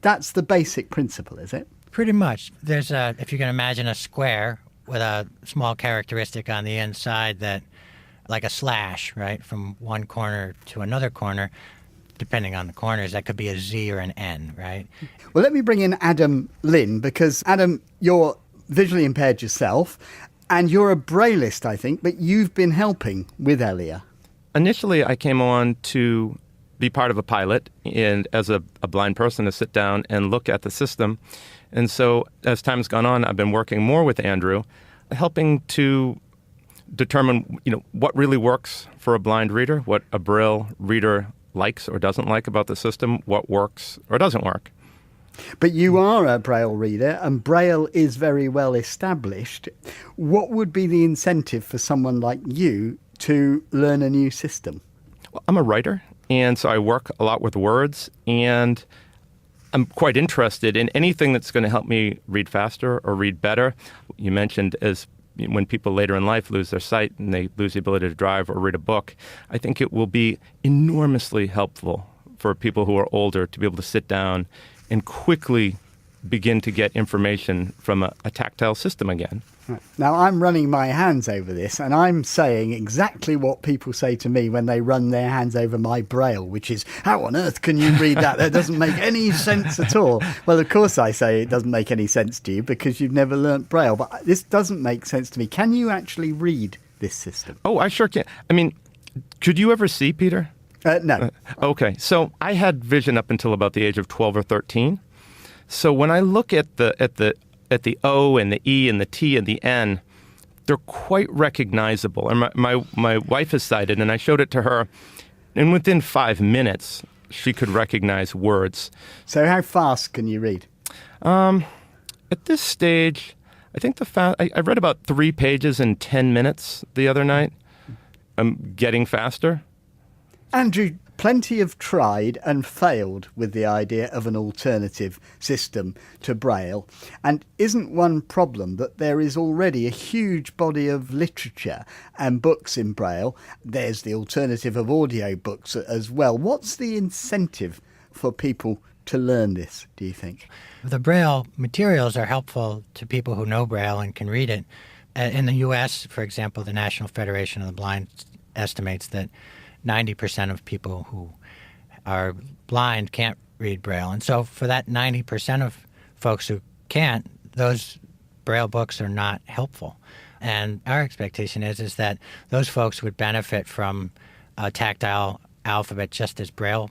that's the basic principle, is it? Pretty much. There's if you can imagine a square with a small characteristic on the inside that, like a slash, right, from one corner to another corner, depending on the corners, that could be a Z or an N, right? Well, let me bring in Adam Lynn, because Adam, you're visually impaired yourself, and you're a Brailleist, I think, but you've been helping with Elia. Initially, I came on to be part of a pilot and as a blind person to sit down and look at the system. And so as time's gone on, I've been working more with Andrew, helping to determine, what really works for a blind reader, what a Braille reader likes or doesn't like about the system, what works or doesn't work. But you are a Braille reader and Braille is very well established. What would be the incentive for someone like you to learn a new system? Well, I'm a writer, and so I work a lot with words, and I'm quite interested in anything that's going to help me read faster or read better. You mentioned as when people later in life lose their sight and they lose the ability to drive or read a book, I think it will be enormously helpful for people who are older to be able to sit down and quickly begin to get information from a tactile system again. Right. Now, I'm running my hands over this and I'm saying exactly what people say to me when they run their hands over my Braille, which is, how on earth can you read that? That doesn't make any sense at all. Well, of course I say it doesn't make any sense to you because you've never learnt Braille, but this doesn't make sense to me. Can you actually read this system? Oh, I sure can. I mean, could you ever see, Peter? No. Okay, so I had vision up until about the age of 12 or 13. So when I look at the O and the E and the T and the N, they're quite recognizable. And my wife is sighted, and I showed it to her, and within 5 minutes, she could recognize words. So how fast can you read? At this stage, I think I read about 3 pages in 10 minutes the other night. I'm getting faster. Andrew, plenty have tried and failed with the idea of an alternative system to Braille. And isn't one problem that there is already a huge body of literature and books in Braille? There's the alternative of audio books as well. What's the incentive for people to learn this, do you think? The Braille materials are helpful to people who know Braille and can read it. In the U.S., for example, the National Federation of the Blind estimates that 90% of people who are blind can't read Braille. And so for that 90% of folks who can't, those Braille books are not helpful. And our expectation is that those folks would benefit from a tactile alphabet just as Braille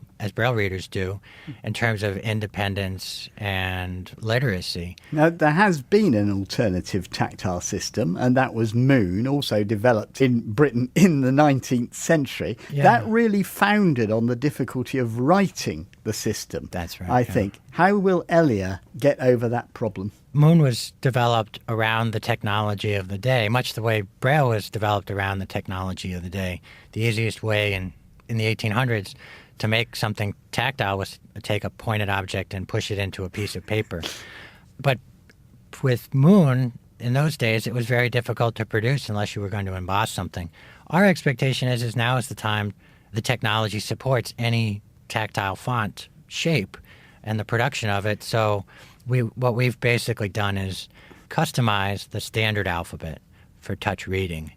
readers do in terms of independence and literacy. Now, there has been an alternative tactile system, and that was Moon, also developed in Britain in the 19th century. Yeah. That really founded on the difficulty of writing the system. That's right. I think. How will Elia get over that problem? Moon was developed around the technology of the day, much the way Braille was developed around the technology of the day. The easiest way in the 1800s to make something tactile was to take a pointed object and push it into a piece of paper. But with Moon, in those days, it was very difficult to produce unless you were going to emboss something. Our expectation is now is the time the technology supports any tactile font shape and the production of it. So what we've basically done is customize the standard alphabet for touch reading.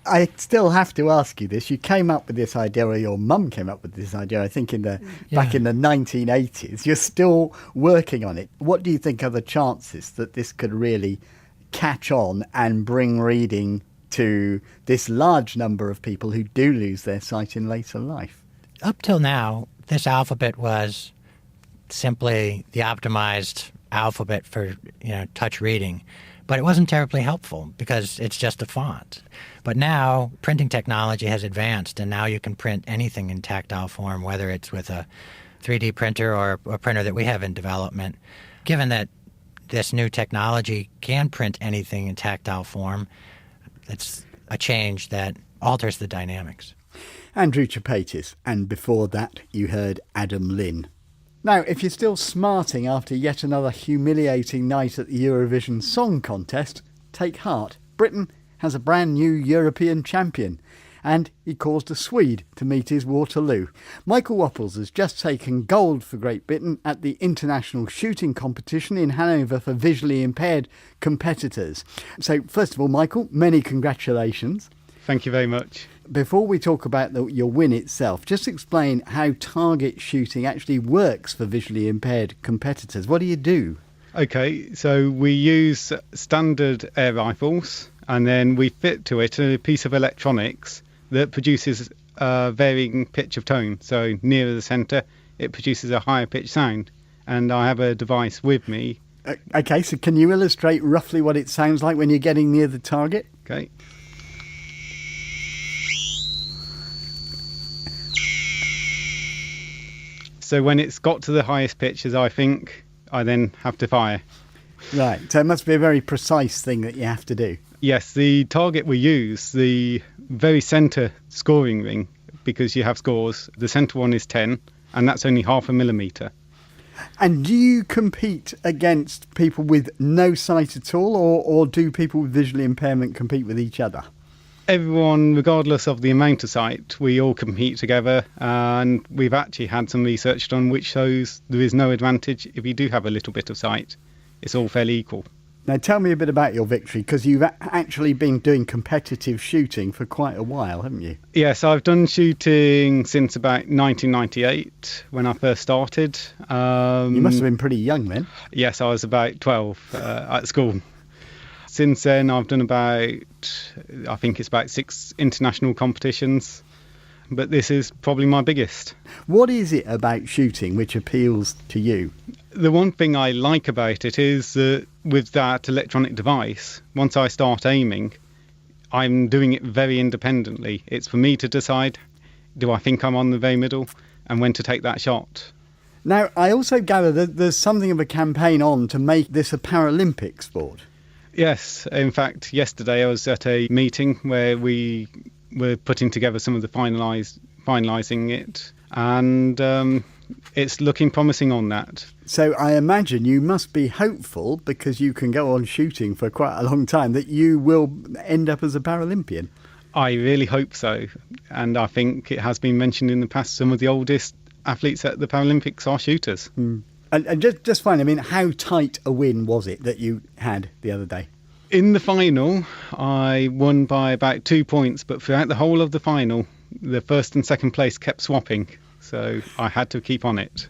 I still have to ask you this. You came up with this idea, or your mum came up with this idea, I think back in the 1980s. You're still working on it. What do you think are the chances that this could really catch on and bring reading to this large number of people who do lose their sight in later life? Up till now, this alphabet was simply the optimized alphabet for touch reading. But it wasn't terribly helpful because it's just a font. But now printing technology has advanced, and now you can print anything in tactile form, whether it's with a 3D printer or a printer that we have in development. Given that this new technology can print anything in tactile form, it's a change that alters the dynamics. Andrew Chapatis, and before that you heard Adam Lynn. Now, if you're still smarting after yet another humiliating night at the Eurovision Song Contest, take heart. Britain has a brand new European champion. And he caused a Swede to meet his Waterloo. Michael Wopples has just taken gold for Great Britain at the International Shooting Competition in Hanover for visually impaired competitors. So, first of all, Michael, many congratulations. Thank you very much. Before we talk about your win itself, just explain how target shooting actually works for visually impaired competitors. What do you do? OK, so we use standard air rifles and then we fit to it a piece of electronics that produces a varying pitch of tone. So nearer the centre, it produces a higher pitch sound. And I have a device with me. OK, so can you illustrate roughly what it sounds like when you're getting near the target? OK. So when it's got to the highest pitches, I think, I then have to fire. Right, so it must be a very precise thing that you have to do. Yes, the target we use, the very centre scoring ring, because you have scores, the centre one is 10, and that's only 0.5 millimetre. And do you compete against people with no sight at all, or do people with visual impairment compete with each other? Everyone, regardless of the amount of sight, we all compete together, and we've actually had some research done which shows there is no advantage if you do have a little bit of sight. It's all fairly equal. Now tell me a bit about your victory, because you've actually been doing competitive shooting for quite a while, haven't you? Yes, I've done shooting since about 1998 when I first started. You must have been pretty young then. Yes, I was about 12 at school. Since then I've done about 6 international competitions, but this is probably my biggest. What is it about shooting which appeals to you? The one thing I like about it is that with that electronic device, once I start aiming, I'm doing it very independently. It's for me to decide, do I think I'm on the very middle, and when to take that shot. Now, I also gather that there's something of a campaign on to make this a Paralympic sport. Yes, in fact, yesterday I was at a meeting where we were putting together some of the finalising it, and it's looking promising on that. So I imagine you must be hopeful, because you can go on shooting for quite a long time, that you will end up as a Paralympian. I really hope so, and I think it has been mentioned in the past, some of the oldest athletes at the Paralympics are shooters. And just finally, I mean, how tight a win was it that you had the other day? In the final, I won by about 2 points, but throughout the whole of the final, the first and second place kept swapping, so I had to keep on it.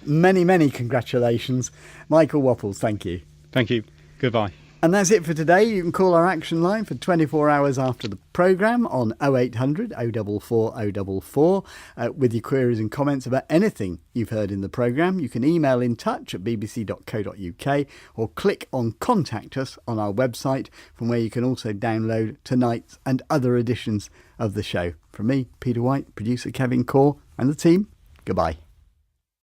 Many, many congratulations. Michael Wopples, thank you. Thank you. Goodbye. And that's it for today. You can call our action line for 24 hours after the programme on 0800 044 044 with your queries and comments about anything you've heard in the programme. You can email in touch at bbc.co.uk or click on Contact Us on our website, from where you can also download tonight's and other editions of the show. From me, Peter Wight, producer Kevin Corr and the team, goodbye.